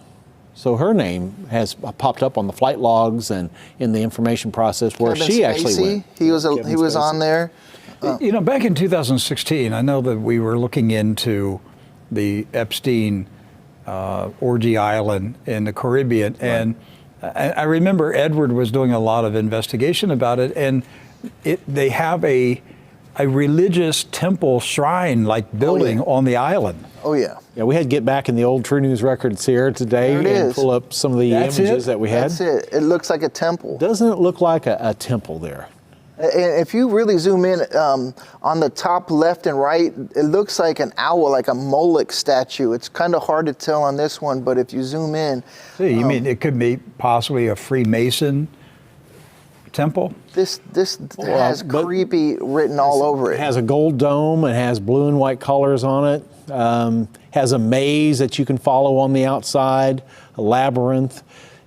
So her name has popped up on the flight logs and in the information process where Kevin she Spacey, actually went. He was on there. Back in 2016, I know that we were looking into the Epstein Orgy Island in the Caribbean, and I remember Edward was doing a lot of investigation about it, and they have a religious temple shrine-like building on the island. Oh, yeah. Yeah, we had to get back in the old True News records here today and pull up some of the images that we had. That's it. It looks like a temple. Doesn't it look like a temple there? And if you really zoom in on the top left and right, it looks like an owl, like a Moloch statue. It's kind of hard to tell on this one, but if you zoom in. See, you mean it could be possibly a Freemason temple? This has creepy written all over it. It has a gold dome. It has blue and white colors on it. Has a maze that you can follow on the outside, a labyrinth.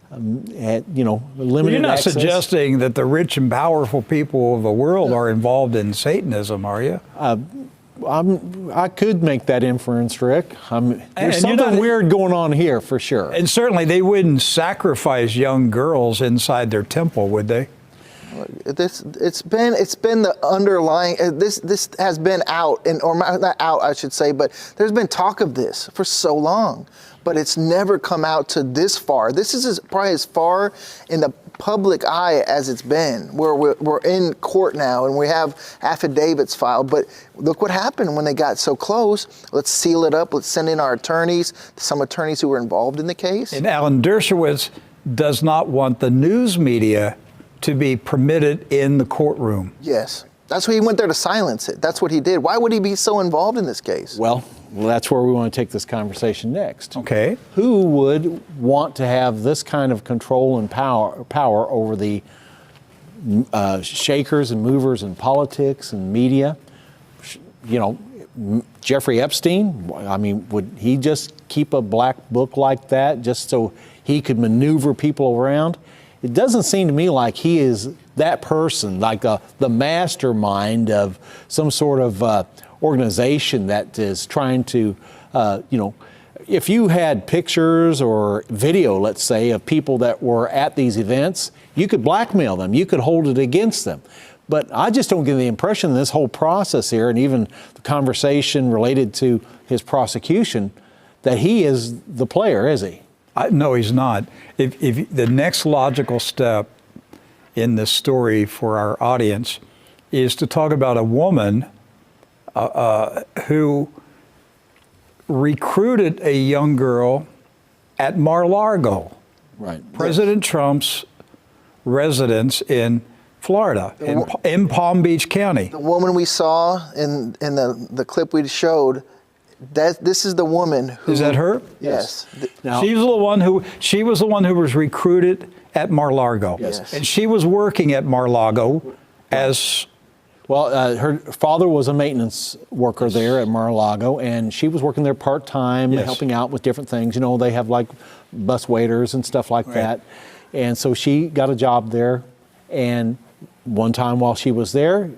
Limited You're not access. suggesting that the rich and powerful people of the world are involved in Satanism, are you? I could make that inference, Rick. There's something weird going on here for sure. And certainly they wouldn't sacrifice young girls inside their temple, would they? It's been the underlying. This has been out, or not out, I should say, but there's been talk of this for so long, but it's never come out to this far. This is probably as far in the public eye as it's been. We're in court now, and we have affidavits filed. But look what happened when they got so close. Let's seal it up. Let's send in our attorneys, some attorneys who were involved in the case. And Alan Dershowitz does not want the news media to be permitted in the courtroom. Yes. That's why he went there, to silence it. That's what he did. Why would he be so involved in this case? Well, that's where we want to take this conversation next. Okay. Who would want to have this kind of control and power over the shakers and movers in politics and media? Jeffrey Epstein, would he just keep a black book like that just so he could maneuver people around? It doesn't seem to me like he is that person, like the mastermind of some sort of organization that is trying to, if you had pictures or video, let's say, of people that were at these events, you could blackmail them, you could hold it against them. But I just don't get the impression in this whole process here, and even the conversation related to his prosecution, that he is the player, is he? No, he's not. If the next logical step in this story for our audience is to talk about a woman who recruited a young girl at Mar-a-Lago, right? President Trump's residence in Florida, in Palm Beach County. The woman we saw in the clip we showed, this is the woman who... Is that her? Yes. Now, she was the one who was recruited at Mar-a-Lago. Yes. And she was working at Mar-a-Lago as... Well, her father was a maintenance worker there at Mar-a-Lago, and she was working there part-time, helping out with different things. They have like bus waiters and stuff like that. And so she got a job there. And one time while she was there,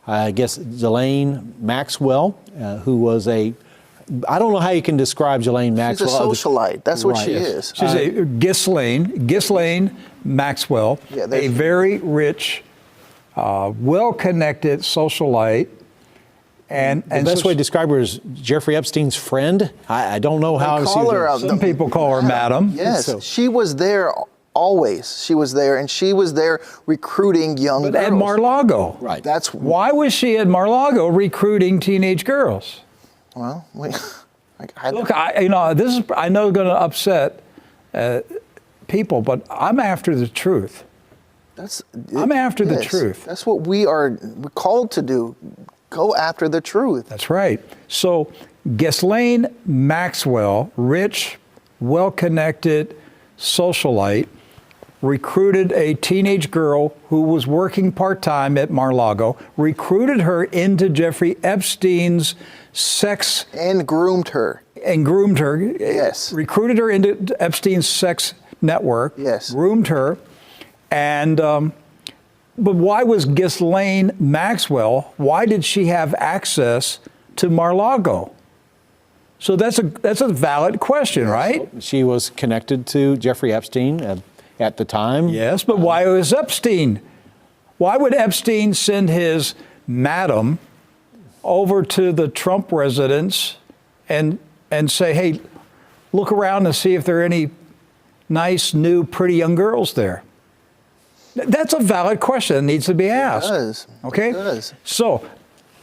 I guess Ghislaine Maxwell, who was I don't know how you can describe Ghislaine Maxwell. She's a socialite. That's what she is. She's a Ghislaine Maxwell, a very rich, well-connected socialite. And the best way to describe her is Jeffrey Epstein's friend. I don't know how. Some people call her Madam. Yes, she was there. Always, she was there, and she was there recruiting young girls. At Mar-a-Lago. Right. Why was she at Mar-a-Lago recruiting teenage girls? Well, look, I know going to upset people, but I'm after the truth. I'm after the truth. That's what we're called to do. Go after the truth. That's right. So, Ghislaine Maxwell, rich, well-connected socialite, recruited a teenage girl who was working part-time at Mar-a-Lago, recruited her into Jeffrey Epstein's sex... And groomed her. Yes. Recruited her into Epstein's sex network. Yes. Groomed her. And, but why was Ghislaine Maxwell, why did she have access to Mar-a-Lago? So that's a valid question, right? She was connected to Jeffrey Epstein at the time. Yes, but why was Epstein? Why would Epstein send his madam over to the Trump residence and say, hey, look around and see if there are any nice, new, pretty young girls there? That's a valid question that needs to be asked. It does. Okay? It does. So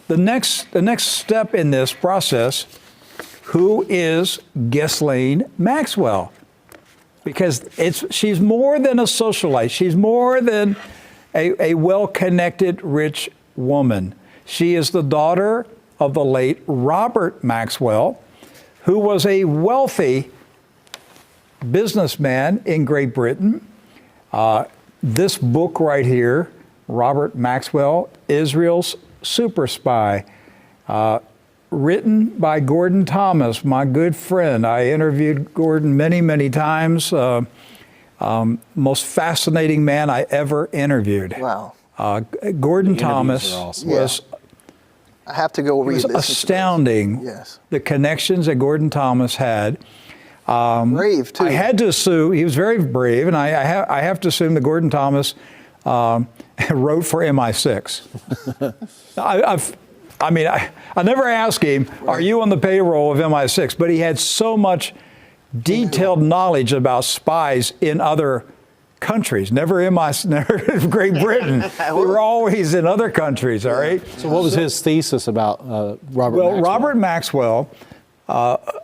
the next step in this process, who is Ghislaine Maxwell? Because she's more than a socialite. She's more than a well-connected, rich woman. She is the daughter of the late Robert Maxwell, who was a wealthy businessman in Great Britain. This book right here, Robert Maxwell, Israel's Super Spy, written by Gordon Thomas, my good friend. I interviewed Gordon many, many times. Most fascinating man I ever interviewed. Wow. Gordon Thomas awesome. was, I have to go read was this. astounding. Yes. The connections that Gordon Thomas had. Brave, too. I had to assume, he was very brave, and I have to assume that Gordon Thomas wrote for MI6. I never asked him, are you on the payroll of MI6? But he had so much detailed knowledge about spies in other countries, never Great Britain. They were always in other countries, all right? So what was his thesis about Robert Maxwell? Well, Robert Maxwell,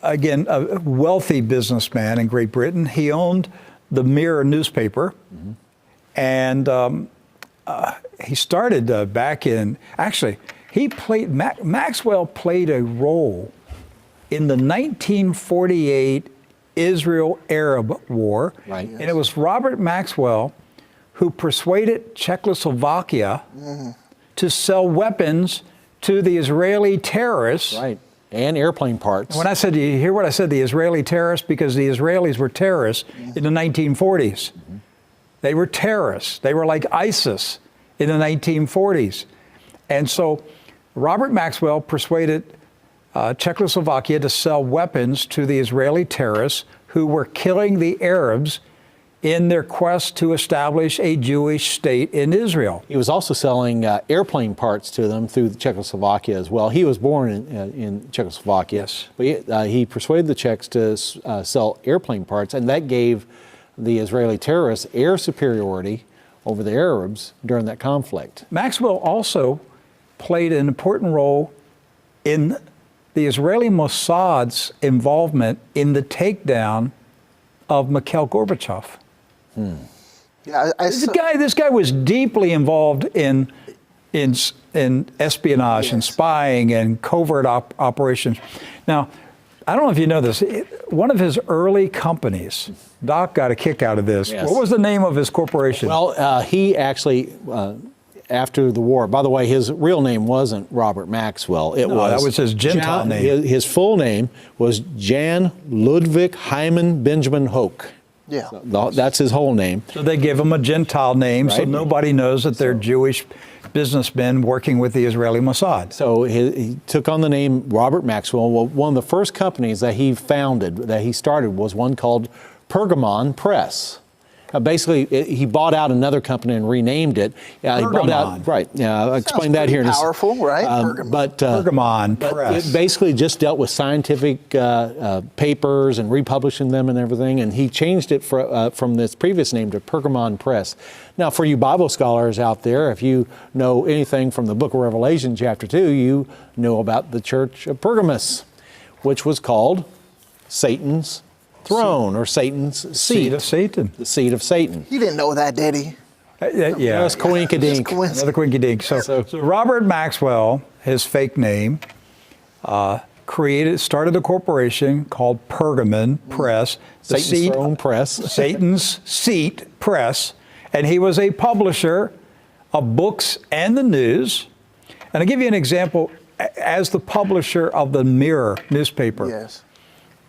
again, a wealthy businessman in Great Britain. He owned the Mirror newspaper, and he started back in, actually, Maxwell played a role in the 1948 Israel-Arab War. Right. And it was Robert Maxwell who persuaded Czechoslovakia to sell weapons to the Israeli terrorists. Right. And airplane parts. When I said, you hear what I said, the Israeli terrorists, because the Israelis were terrorists in the 1940s. They were terrorists. They were like ISIS in the 1940s. And so Robert Maxwell persuaded Czechoslovakia to sell weapons to the Israeli terrorists who were killing the Arabs in their quest to establish a Jewish state in Israel. He was also selling airplane parts to them through Czechoslovakia as well. He was born in Czechoslovakia. Yes. But he persuaded the Czechs to sell airplane parts, and that gave the Israeli terrorists air superiority over the Arabs during that conflict. Maxwell also played an important role in the Israeli Mossad's involvement in the takedown of Mikhail Gorbachev. Yeah, This guy was deeply involved in espionage and spying and covert operations. Now, I don't know if you know this. One of his early companies, Doc got a kick out of this. Yes. What was the name of his corporation? Well, he actually, after the war, by the way, his real name wasn't Robert Maxwell. That was his Gentile name. His full name was Jan Ludwig Hyman Benjamin Hoek. Yeah. So that's his whole name. So they give him a Gentile name, so Right. nobody knows that they're Jewish businessmen working with the Israeli Mossad. So he took on the name Robert Maxwell. Well, one of the first companies that he founded, that he started, was one called Pergamon Press. Basically, he bought out another company and renamed it. He bought out, right. I'll explain that here in a second. Powerful, right? Pergamon Press. It basically just dealt with scientific papers and republishing them and everything. And he changed it from this previous name to Pergamon Press. Now, for you Bible scholars out there, if you know anything from the book of Revelation, chapter 2, you know about the church of Pergamos, which was called Satan's throne, or Satan's seat. Seat of Satan. The seat of Satan. He didn't know that, did he? Yeah. That's coinkydink. Another coinkydink. So Robert Maxwell, his fake name, started a corporation called Pergamon Press. Satan's throne press. Satan's Seat Press. And he was a publisher of books and the news. And I'll give you an example. As the publisher of the Mirror newspaper, Yes.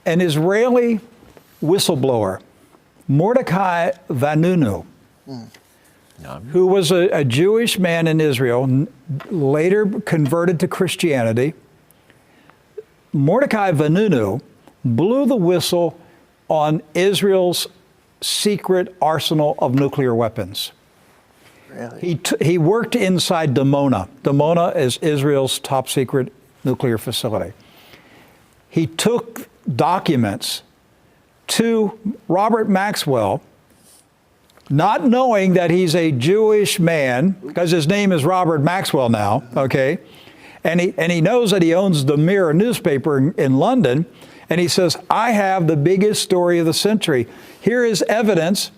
an Israeli whistleblower, Mordecai Vanunu, who was a Jewish man in Israel, later converted to Christianity. Mordecai Vanunu blew the whistle on Israel's secret arsenal of nuclear weapons. Really? He worked inside Dimona. Dimona is Israel's top secret nuclear facility. He took documents to Robert Maxwell, not knowing that he's a Jewish man, because his name is Robert Maxwell now, okay? And he knows that he owns the Mirror newspaper in London, and he says, I have the biggest story of the century. Here is evidence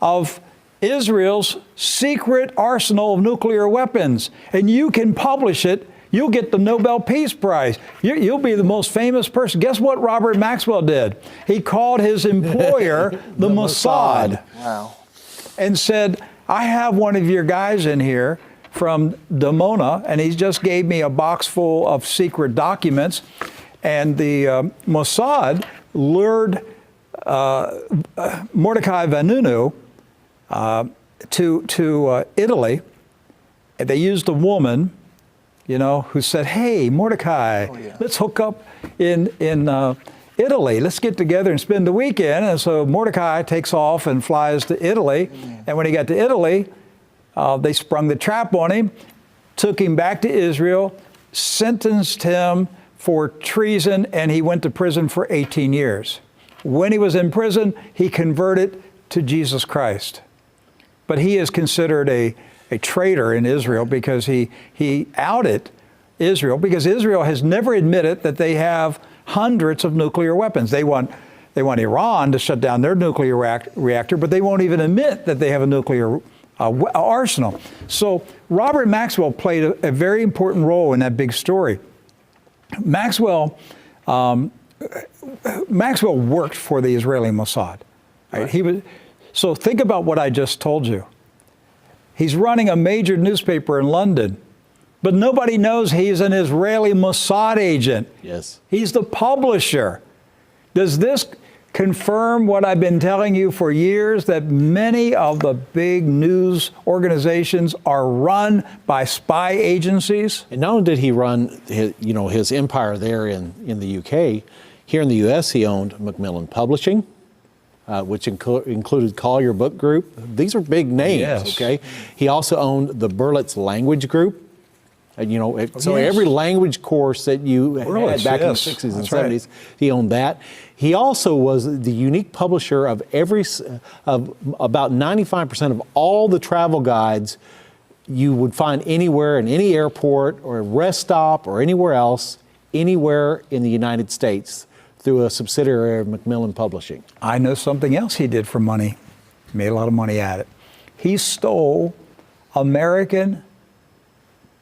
of Israel's secret arsenal of nuclear weapons, and you can publish it. You'll get the Nobel Peace Prize. You'll be the most famous person. Guess what Robert Maxwell did? He called his employer the Mossad. Wow. And said, I have one of your guys in here from Dimona, and he just gave me a box full of secret documents. And the Mossad lured Mordecai Vanunu to Italy. And they used a woman, who said, hey, Mordecai, let's hook up in Italy. Let's get together and spend the weekend. And so Mordecai takes off and flies to Italy. And when he got to Italy, they sprung the trap on him, took him back to Israel, sentenced him for treason, and he went to prison for 18 years. When he was in prison, he converted to Jesus Christ. But he is considered a traitor in Israel because he outed Israel, because Israel has never admitted that they have hundreds of nuclear weapons. They want Iran to shut down their nuclear reactor, but they won't even admit that they have a nuclear arsenal. So Robert Maxwell played a very important role in that big story. Maxwell worked for the Israeli Mossad. Right? So think about what I just told you. He's running a major newspaper in London, but nobody knows he's an Israeli Mossad agent. Yes. He's the publisher. Does this confirm what I've been telling you for years, that many of the big news organizations are run by spy agencies? And not only did he run his empire there in the UK, here in the US he owned Macmillan Publishing, which included Collier Book Group. These are big names, yes. Okay? He also owned the Berlitz Language Group. So every language course that you had back in the 60s and 70s, he owned that. He also was the unique publisher of about 95% of all the travel guides you would find anywhere in any airport or rest stop or anywhere else, anywhere in the United States, through a subsidiary of Macmillan Publishing. I know something else he did for money. He made a lot of money at it. He stole American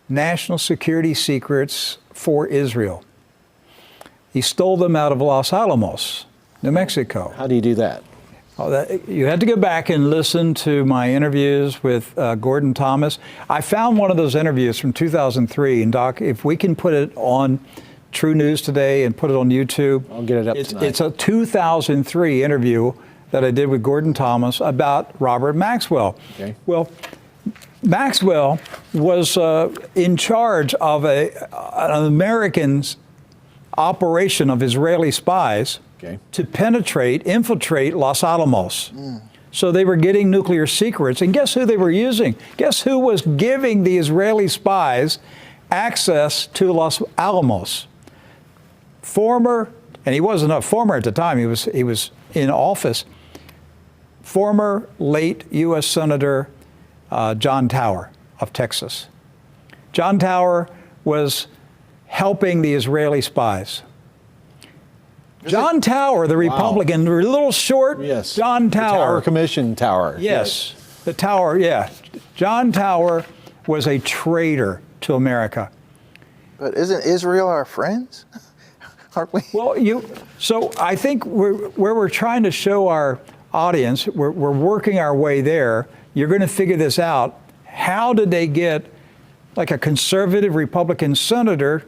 national security secrets for Israel. He stole them out of Los Alamos, New Mexico. How do you do that? You had to go back and listen to my interviews with Gordon Thomas. I found one of those interviews from 2003, and Doc, if we can put it on True News Today and put it on YouTube. I'll get it up tonight. It's a 2003 interview that I did with Gordon Thomas about Robert Maxwell. Okay. Well, Maxwell was in charge of an American operation of Israeli spies to infiltrate Los Alamos. So they were getting nuclear secrets. And guess who they were using? Guess who was giving the Israeli spies access to Los Alamos? And he wasn't a former at the time, he was in office, former late U.S. Senator John Tower of Texas. John Tower was helping the Israeli spies. John Tower, the Republican, the little short John Tower. The Tower Commission Tower. Yes, the Tower, yeah. John Tower was a traitor to America. But isn't Israel our friends? Aren't we? Well, so I think where we're trying to show our audience, we're working our way there. You're going to figure this out. How did they get like a conservative Republican senator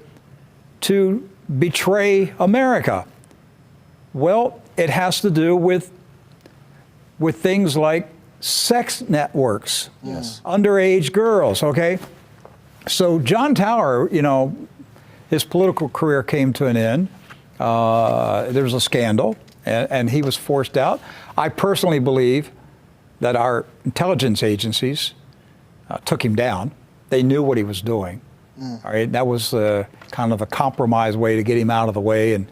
to betray America? Well, it has to do with things like sex networks, underage girls, okay? So John Tower, his political career came to an end. There was a scandal, and he was forced out. I personally believe that our intelligence agencies took him down. They knew what he was doing. All right, that was kind of a compromise way to get him out of the way and,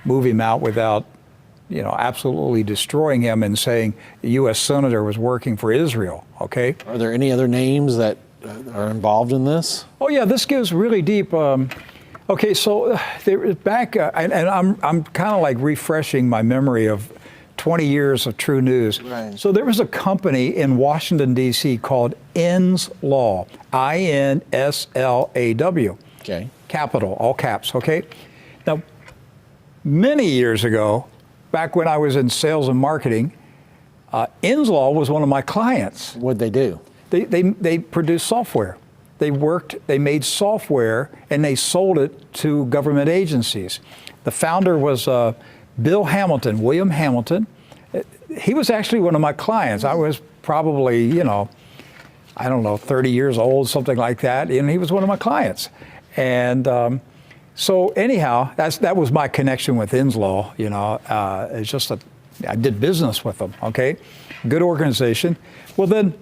move him out without, absolutely destroying him and saying the U.S. Senator was working for Israel, okay? Are there any other names that are involved in this? Oh, yeah, this goes really deep. Okay, so back, and I'm kind of like refreshing my memory of 20 years of True News. Right. So there was a company in Washington, D.C. called Inslaw, I-N-S-L-A-W. Okay. Capital, all caps, okay? Now, many years ago, back when I was in sales and marketing, Inslaw was one of my clients. What'd they do? They produced software. They made software, and they sold it to government agencies. The founder was Bill Hamilton, William Hamilton. He was actually one of my clients. I was probably, 30 years old, something like that, and he was one of my clients. And so anyhow, that was my connection with Inslaw. It's just I did business with them, okay? Good organization. Well, then,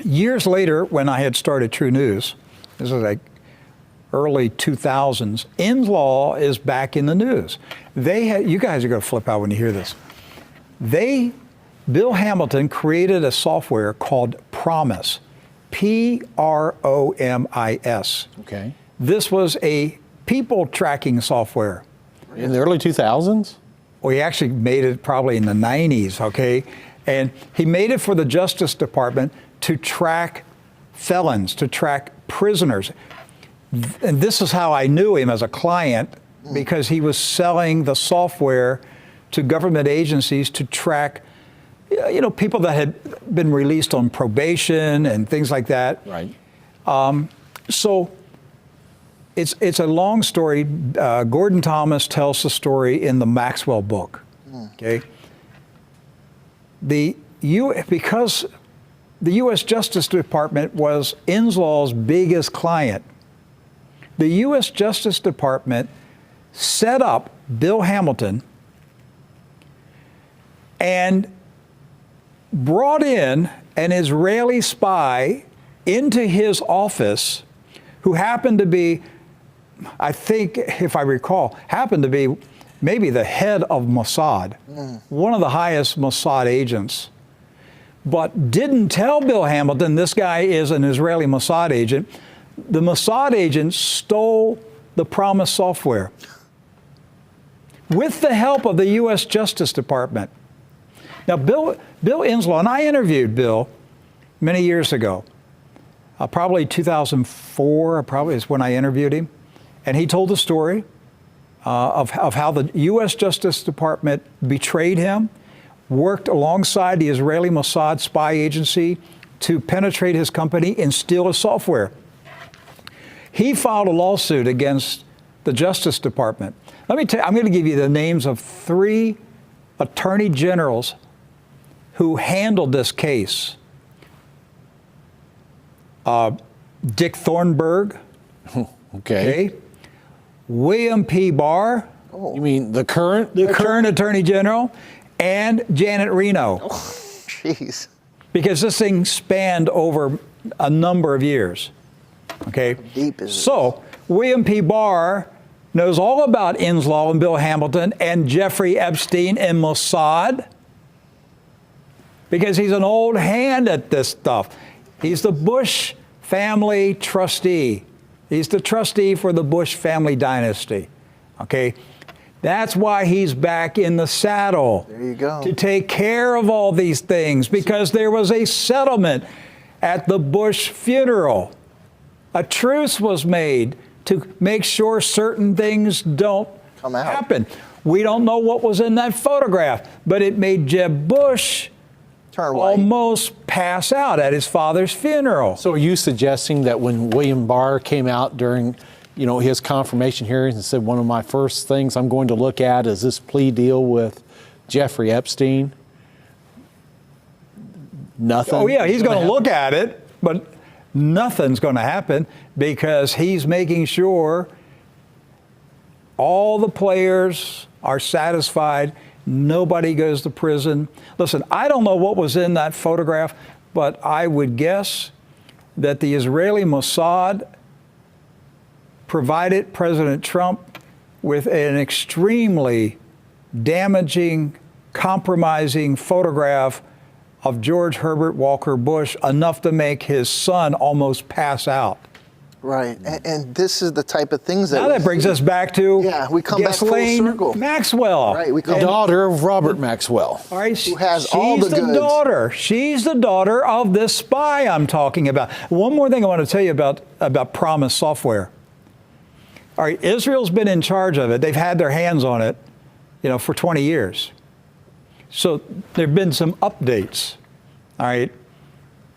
years later, when I had started True News, this was like early 2000s, Inslaw is back in the news. You guys are going to flip out when you hear this. Bill Hamilton created a software called Promise, P-R-O-M-I-S. Okay. This was a people tracking software. In the early 2000s? Well, he actually made it probably in the 90s, okay? And he made it for the Justice Department to track felons, to track prisoners. And this is how I knew him as a client, because he was selling the software to government agencies to track, people that had been released on probation and things like that. Right. So it's a long story. Gordon Thomas tells the story in the Maxwell book. Okay. Because the U.S. Justice Department was Inslaw's biggest client, the U.S. Justice Department set up Bill Hamilton and brought in an Israeli spy into his office who happened to be, I think, if I recall, happened to be maybe the head of Mossad, one of the highest Mossad agents, but didn't tell Bill Hamilton this guy is an Israeli Mossad agent. The Mossad agent stole the Promise software with the help of the U.S. Justice Department. Now, Bill Inslaw, and I interviewed Bill many years ago, probably 2004, probably is when I interviewed him, and he told the story of how the U.S. Justice Department betrayed him, worked alongside the Israeli Mossad spy agency to penetrate his company and steal his software. He filed a lawsuit against the Justice Department. Let me tell you, I'm going to give you the names of 3 attorney generals who handled this case. Dick Thornburg. Okay. William P. Barr. You mean the current? The current attorney general. And Janet Reno. Jeez. Because this thing spanned over a number of years. Okay. How deep is it? So William P. Barr knows all about Inslaw and Bill Hamilton and Jeffrey Epstein and Mossad, because he's an old hand at this stuff. He's the Bush family trustee. He's the trustee for the Bush family dynasty. Okay. That's why he's back in the saddle. There you go. To take care of all these things, because there was a settlement at the Bush funeral. A truce was made to make sure certain things don't happen. We don't know what was in that photograph, but it made Jeb Bush almost pass out at his father's funeral. So are you suggesting that when William Barr came out during his confirmation hearings and said, one of my first things I'm going to look at is this plea deal with Jeffrey Epstein? Nothing? Oh, yeah, he's going to look at it, but nothing's going to happen, because he's making sure all the players are satisfied. Nobody goes to prison. Listen, I don't know what was in that photograph, but I would guess that the Israeli Mossad provided President Trump with an extremely damaging, compromising photograph of George Herbert Walker Bush, enough to make his son almost pass out. Right, and this is the type of things that... Now that brings us back to we come back full circle. Maxwell. Right, we The come daughter of Robert Maxwell. All right, who has all the goods. daughter. She's the daughter of this spy I'm talking about. One more thing I want to tell you about Promise Software. All right, Israel's been in charge of it. They've had their hands on it, for 20 years. So there've been some updates. All right.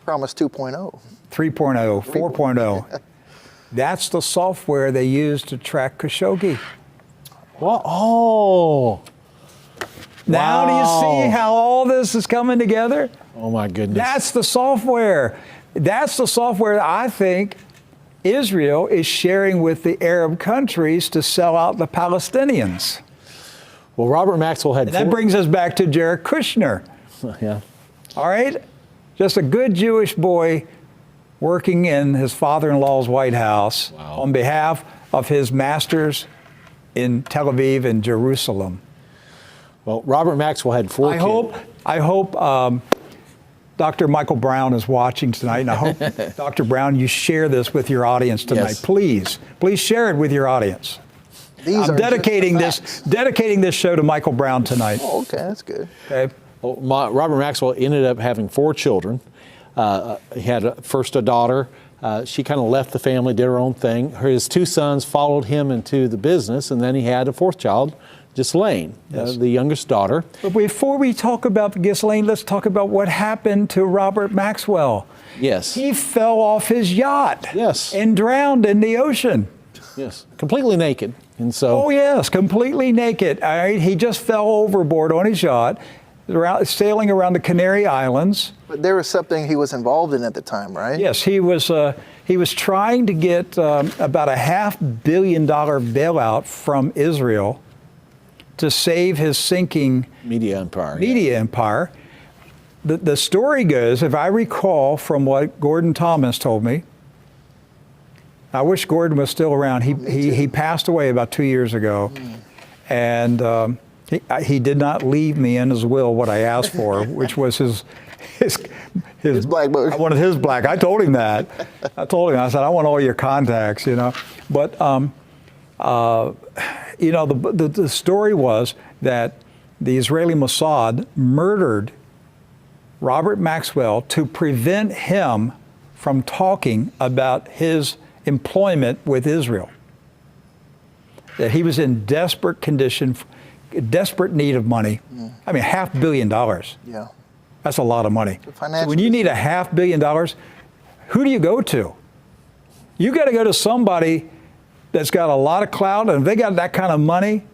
Promise 2.0. 3.0, 4.0. That's the software they use to track Khashoggi. What? Oh. Now do you see how all this is coming together? Oh, my goodness. That's the software. That's the software that I think Israel is sharing with the Arab countries to sell out the Palestinians. Well, Robert Maxwell had... And that brings us back to Jared Kushner. Yeah. All right? Just a good Jewish boy working in his father-in-law's White House on behalf of his masters in Tel Aviv and Jerusalem. Well, Robert Maxwell had 4 kids. I hope Dr. Michael Brown is watching tonight, and I hope, Dr. Brown, you share this with your audience tonight. Yes. Please share it with your audience. I'm dedicating this show to Michael Brown tonight. Oh, okay, that's good. Okay. Well, Robert Maxwell ended up having 4 children. He had first a daughter. She kind of left the family, did her own thing. His 2 sons followed him into the business, and then he had a 4th child, Ghislaine, the youngest daughter. But before we talk about Ghislaine, let's talk about what happened to Robert Maxwell. Yes. He fell off his yacht. Yes. And drowned in the ocean. Yes. Completely naked. And so. Oh, yes, completely naked. All right, he just fell overboard on his yacht, sailing around the Canary Islands. But there was something he was involved in at the time, right? Yes, he was trying to get about a $500 million bailout from Israel to save his sinking media empire. Empire. The story goes, if I recall from what Gordon Thomas told me, I wish Gordon was still around. He passed away about 2 years ago, and he did not leave me in his will what I asked for, which was his black book. I wanted his black. I told him that. I said, I want all your contacts, But the story was that the Israeli Mossad murdered Robert Maxwell to prevent him from talking about his employment with Israel. That he was in desperate condition, desperate need of money. I mean, $500 million. Yeah. That's a lot of money. So when you need $500 million, who do you go to? You got to go to somebody that's got a lot of clout, and if they got that kind of money,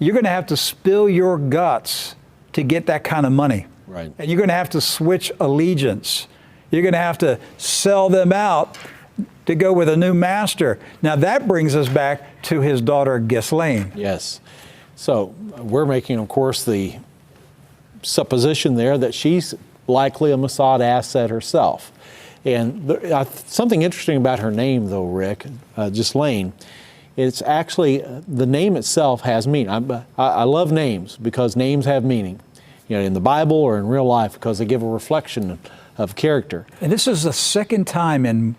you're going to have to spill your guts to get that kind of money. Right. And you're going to have to switch allegiance. You're going to have to sell them out to go with a new master. Now that brings us back to his daughter Ghislaine. Yes. So we're making, of course, the supposition there that she's likely a Mossad asset herself. And something interesting about her name, though, Rick, Ghislaine, it's actually, the name itself has meaning. I love names because names have meaning, in the Bible or in real life, because they give a reflection of character. And this is the second time in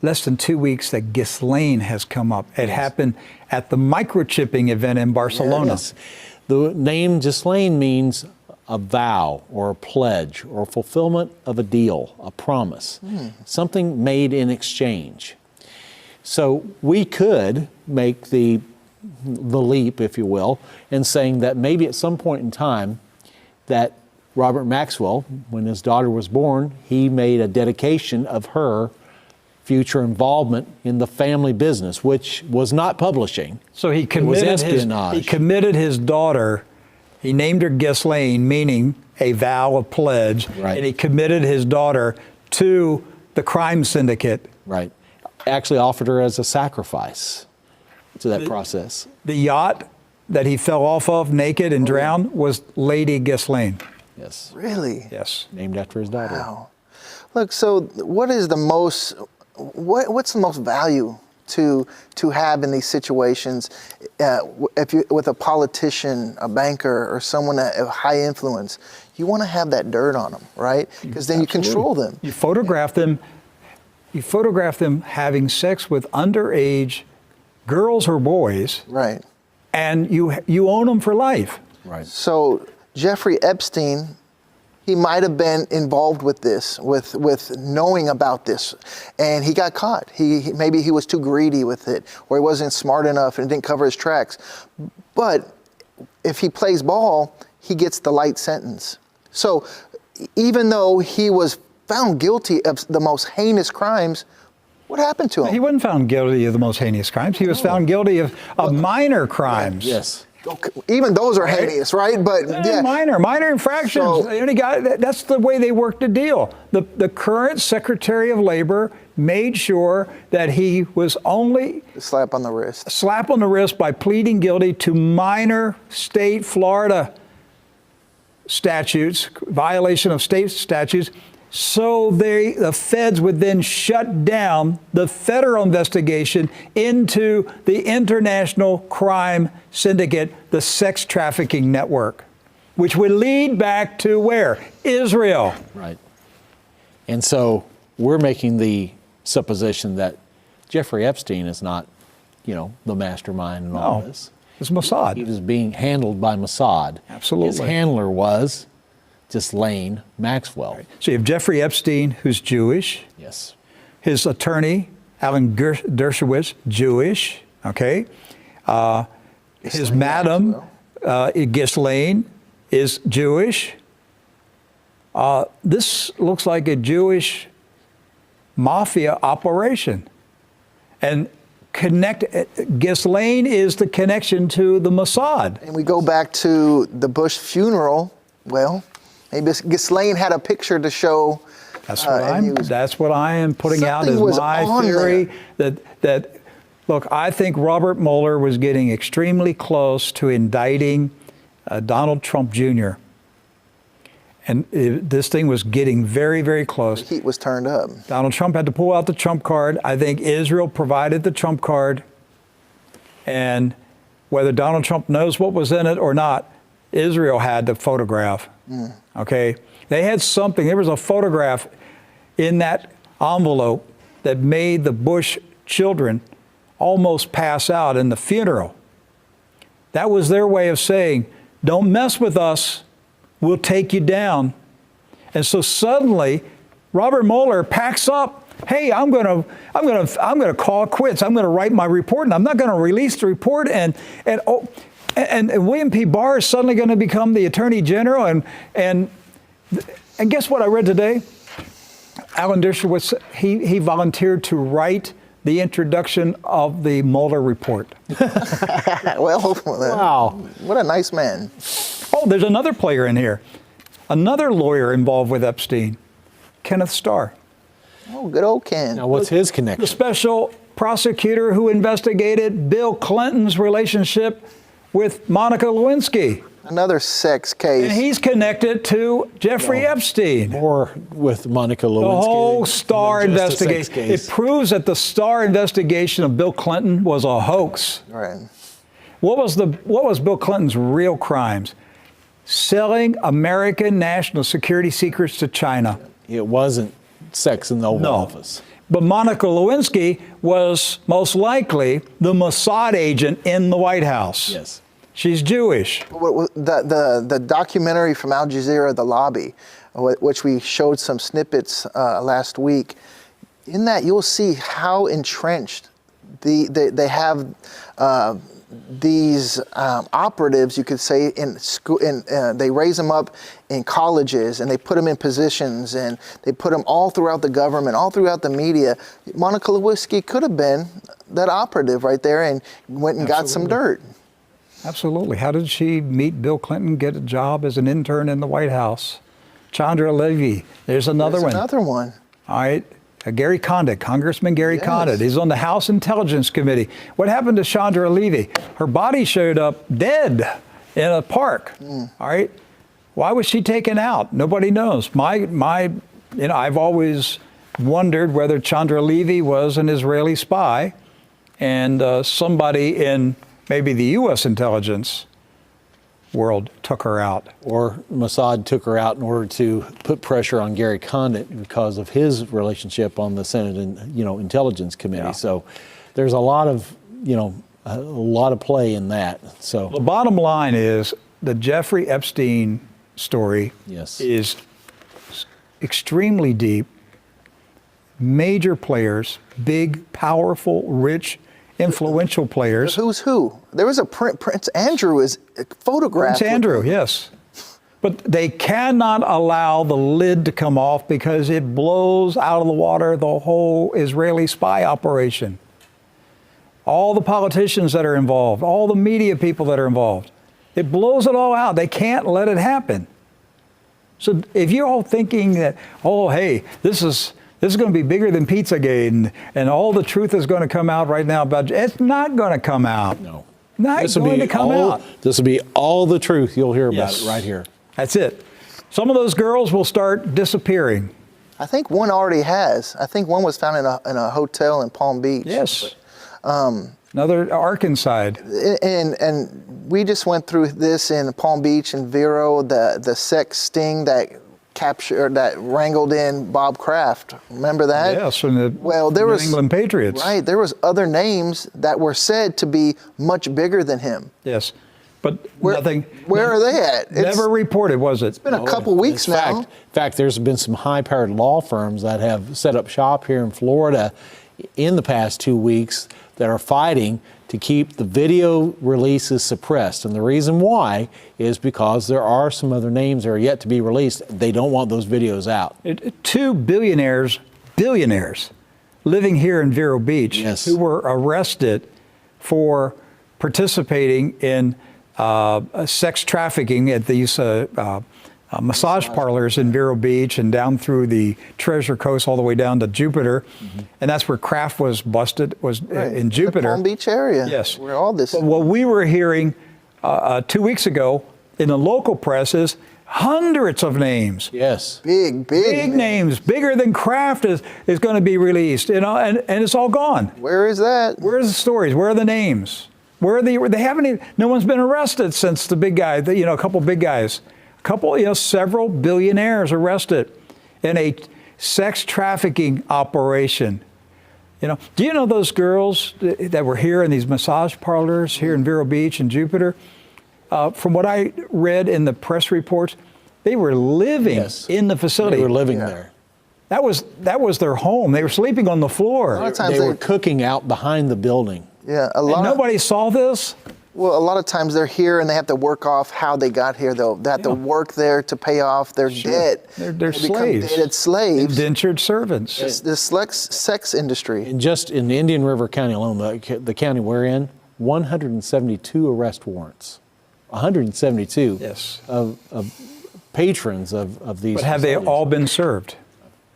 less than 2 weeks that Ghislaine has come up. It happened at the microchipping event in Barcelona. Yes. The name Ghislaine means a vow or a pledge or fulfillment of a deal, a promise, something made in exchange. So we could make the leap, if you will, in saying that maybe at some point in time that Robert Maxwell, when his daughter was born, he made a dedication of her future involvement in the family business, which was not publishing. So he committed his daughter. He named her Ghislaine, meaning a vow, a pledge, right. And he committed his daughter to the crime syndicate. Right. Actually offered her as a sacrifice to that process. The yacht that he fell off of naked and drowned was Lady Ghislaine. Yes. Really? Yes. Named after his daughter. Wow. Look, so what's the most value to have in these situations if you with a politician, a banker, or someone of high influence? You want to have that dirt on them, right? Because then you control them. You photograph them You photograph them having sex with underage girls or boys. Right. And you own them for life. Right. So Jeffrey Epstein, he might have been involved with this, with knowing about this, and he got caught. Maybe he was too greedy with it, or he wasn't smart enough and didn't cover his tracks. But if he plays ball, he gets the light sentence. So even though he was found guilty of the most heinous crimes, what happened to him? He wasn't found guilty of the most heinous crimes. He was found guilty of minor crimes. Yes. Okay. Even those are heinous, right? But yeah, minor infractions. So, that's the way they worked the deal. The current Secretary of Labor made sure that he was only a slap on the wrist by pleading guilty to minor state Florida statutes, violation of state statutes. So the feds would then shut down the federal investigation into the international crime syndicate, the sex trafficking network, which would lead back to where? Israel. Right. And so we're making the supposition that Jeffrey Epstein is not, the mastermind in all this. It's Mossad. He was being handled by Mossad. Absolutely. His handler was Ghislaine Maxwell. Right. So you have Jeffrey Epstein, who's Jewish. Yes. His attorney, Alan Dershowitz, Jewish. Okay. His madam, Ghislaine, is Jewish. This looks like a Jewish mafia operation. And Ghislaine is the connection to the Mossad. And we go back to the Bush funeral. Well, maybe Ghislaine had a picture to show. That's what I am putting out as my theory. That look, I think Robert Mueller was getting extremely close to indicting Donald Trump Jr. And this thing was getting very, very close. The heat was turned up. Donald Trump had to pull out the Trump card. I think Israel provided the Trump card. And whether Donald Trump knows what was in it or not, Israel had the photograph. Okay? They had something. There was a photograph in that envelope that made the Bush children almost pass out in the funeral. That was their way of saying, don't mess with us. We'll take you down. And so suddenly, Robert Mueller packs up. Hey, I'm gonna call it quits. I'm gonna write my report, and I'm not gonna release the report. And William P. Barr is suddenly going to become the Attorney General. And guess what I read today? Alan Dershowitz, he volunteered to write the introduction of the Mueller report. Well, wow, what a nice man. Oh, there's another player in here. Another lawyer involved with Epstein, Kenneth Starr. Oh, good old Ken. Now, what's his connection? The special prosecutor who investigated Bill Clinton's relationship with Monica Lewinsky. Another sex case. And he's connected to Jeffrey Epstein. Or with Monica Lewinsky. The whole Starr investigation. It proves that the Starr investigation of Bill Clinton was a hoax. Right. What was Bill Clinton's real crimes? Selling American national security secrets to China. It wasn't sex in the Oval Office. But Monica Lewinsky was most likely the Mossad agent in the White House. Yes. She's Jewish. The documentary from Al Jazeera, The Lobby, which we showed some snippets last week, in that you'll see how entrenched they have these operatives, you could say, in school. They raise them up in colleges, and they put them in positions, and they put them all throughout the government, all throughout the media. Monica Lewinsky could have been that operative right there, and went and got some dirt. Absolutely. How did she meet Bill Clinton, get a job as an intern in the White House? Chandra Levy. There's another one. Another one. All right. Gary Condit, Congressman Gary Condit. He's on the House Intelligence Committee. What happened to Chandra Levy? Her body showed up dead in a park. All right. Why was she taken out? Nobody knows. I've always wondered whether Chandra Levy was an Israeli spy and somebody in maybe the U.S. intelligence world took her out. Or Mossad took her out in order to put pressure on Gary Condit because of his relationship on the Senate and Intelligence Committee. Yeah. So there's a lot of a lot of play in that. So The bottom line is the Jeffrey Epstein story is extremely deep. Major players, big, powerful, rich, influential players. Who's who? There was a Prince Andrew is photographed. Prince Andrew, yes. But they cannot allow the lid to come off because it blows out of the water the whole Israeli spy operation. All the politicians that are involved, all the media people that are involved. It blows it all out. They can't let it happen. So if you're all thinking that, oh, hey, this is going to be bigger than Pizzagate and all the truth is going to come out right now about it's not going to come out. No. Not going to come out. This will be all the truth. You'll hear about it right here. That's it. Some of those girls will start disappearing. I think one already has. I think one was found in a hotel in Palm Beach. Yes. Another Arkansas. And we just went through this in Palm Beach and Vero, the sex sting that wrangled in Bob Kraft. Remember that? Yes, from the New England Patriots. Right. There was other names that were said to be much bigger than him. Yes. But nothing. Where are they at? Never reported, was it? It's been a couple weeks now. In fact, there's been some high-powered law firms that have set up shop here in Florida in the past 2 weeks that are fighting to keep the video releases suppressed. And the reason why is because there are some other names that are yet to be released. They don't want those videos out. 2 billionaires living here in Vero Beach who were arrested for participating in sex trafficking at these massage parlors in Vero Beach and down through the Treasure Coast all the way down to Jupiter. And that's where Kraft was busted, in Jupiter. The Palm Beach area. Yes. Where all this. But what we were hearing 2 weeks ago in the local press is hundreds of names. Yes. Big names. Bigger than Kraft is going to be released, and it's all gone. Where is that? Where are the stories? Where are the names? Where are they haven't even, no one's been arrested since the big guy, a couple big guys. Several billionaires arrested in a sex trafficking operation. Do you know those girls that were here in these massage parlors here in Vero Beach and Jupiter? From what I read in the press reports, they were living in the facility. They were living there. That was their home. They were sleeping on the floor. A lot of times they were cooking out behind the building. Yeah, and nobody saw this? Well, a lot of times they're here and they have to work off how they got here, though. They have to work there to pay off their debt. They're slaves. Become slaves. Indentured servants. The sex industry. And just in Indian River County alone, the county we're in, 172 arrest warrants. 172 of patrons of these. But have they all been served?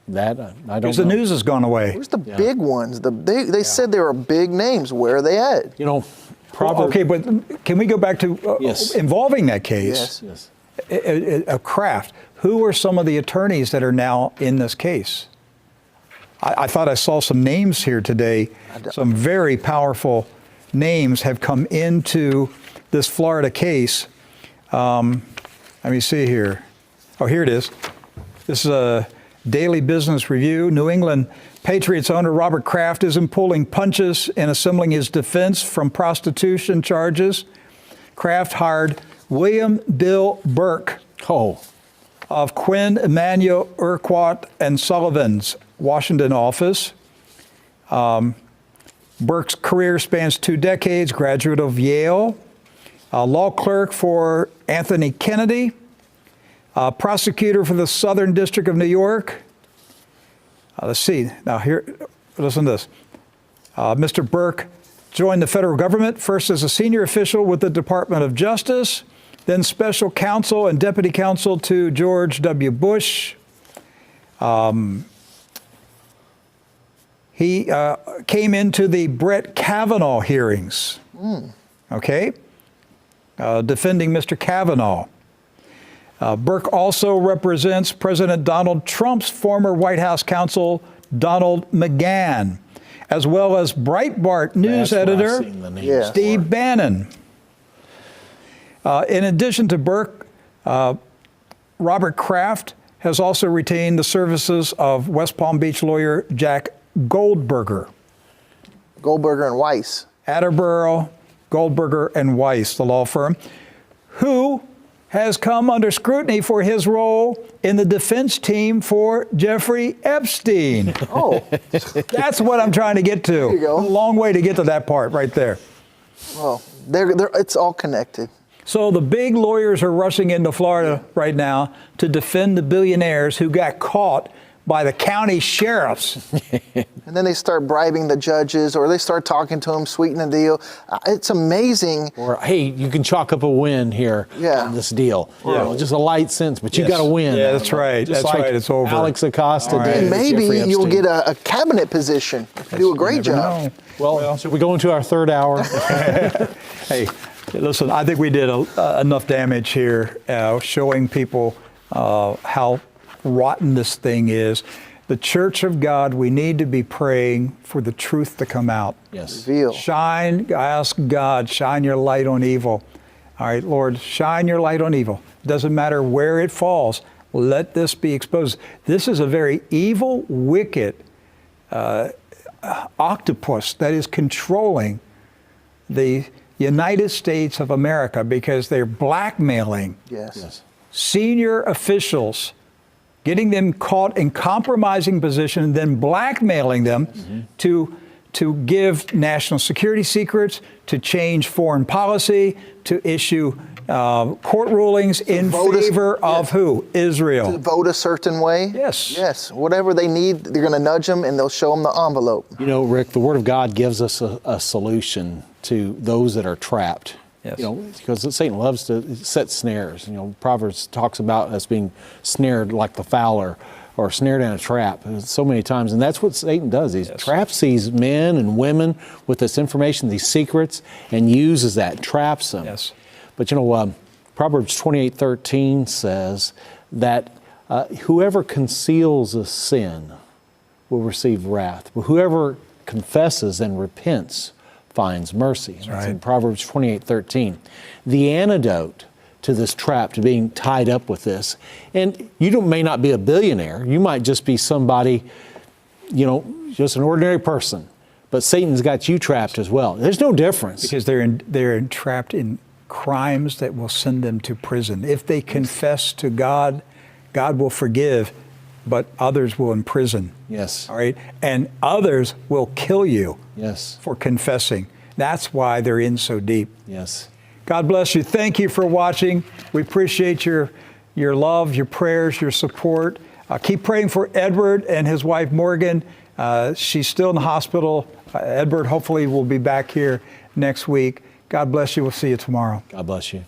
That I don't know. Because the news has gone away. Where's the big ones? They said they were big names. Where are they at? Okay, but can we go back to involving that case? Yes. A Kraft. Who are some of the attorneys that are now in this case? I thought I saw some names here today. Some very powerful names have come into this Florida case. Let me see here. Oh, here it is. This is a Daily Business Review. New England Patriots owner Robert Kraft isn't pulling punches and assembling his defense from prostitution charges. Kraft hired William Bill Burke of Quinn Emanuel Urquhart and Sullivan's Washington office. Burke's career spans 2 decades, graduate of Yale, law clerk for Anthony Kennedy, prosecutor for the Southern District of New York. Let's see. Now here, listen to this. Mr. Burke joined the federal government, first as a senior official with the Department of Justice, then special counsel and deputy counsel to George W. Bush. He came into the Brett Kavanaugh hearings, defending Mr. Kavanaugh. Burke also represents President Donald Trump's former White House counsel, Donald McGahn, as well as Breitbart news editor Steve Bannon. In addition to Burke, Robert Kraft has also retained the services of West Palm Beach lawyer Jack Goldberger. Goldberger and Weiss. Attleboro, Goldberger and Weiss, the law firm, who has come under scrutiny for his role in the defense team for Jeffrey Epstein. Oh. That's what I'm trying to get to. There you go. A long way to get to that part right there. Well, it's all connected. So the big lawyers are rushing into Florida right now to defend the billionaires who got caught by the county sheriffs. And then they start bribing the judges, or they start talking to them, sweeten the deal. It's amazing. Or, hey, you can chalk up a win here on this deal. You know, just a light sentence, but you got to win. Yeah, that's right. Just That's like right. It's over. Alex Acosta did. And with maybe Jeffrey you'll Epstein. get a cabinet position if you do a great job. know. Well, should we go into our third hour? Hey, listen, I think we did enough damage here, showing people how rotten this thing is. The Church of God, we need to be praying for the truth to come out. Yes. Reveal. Shine, ask God, shine your light on evil. All right, Lord, shine your light on evil. Doesn't matter where it falls. Let this be exposed. This is a very evil, wicked octopus that is controlling the United States of America because they're blackmailing senior officials, getting them caught in compromising position, and then blackmailing them to give national security secrets, to change foreign policy, to issue court rulings in favor of who? Israel. To vote a certain way? Yes. Yes. Whatever they need, they're going to nudge them and they'll show them the envelope. You know, Rick, the Word of God gives us a solution to those that are trapped. Yes. You know, because Satan loves to set snares. You know, Proverbs talks about us being snared like the fowler, or snared in a trap so many times. And that's what Satan does. He traps these men and women with this information, these secrets, and uses that, traps them. Yes. But you know, Proverbs 28:13 says that whoever conceals a sin will receive wrath, but whoever confesses and repents finds mercy. That's in Proverbs 28:13. The antidote to this trap, to being tied up with this, and you may not be a billionaire, you might just be somebody, you know, just an ordinary person, but Satan's got you trapped as well. There's no difference. Because they're entrapped in crimes that will send them to prison. If they confess to God, God will forgive, but others will imprison. Yes. All right? And others will kill you for confessing. That's why they're in so deep. Yes. God bless you. Thank you for watching. We appreciate your love, your prayers, your support. Keep praying for Edward and his wife, Morgan. She's still in the hospital. Edward hopefully will be back here next week. God bless you. We'll see you tomorrow. God bless you.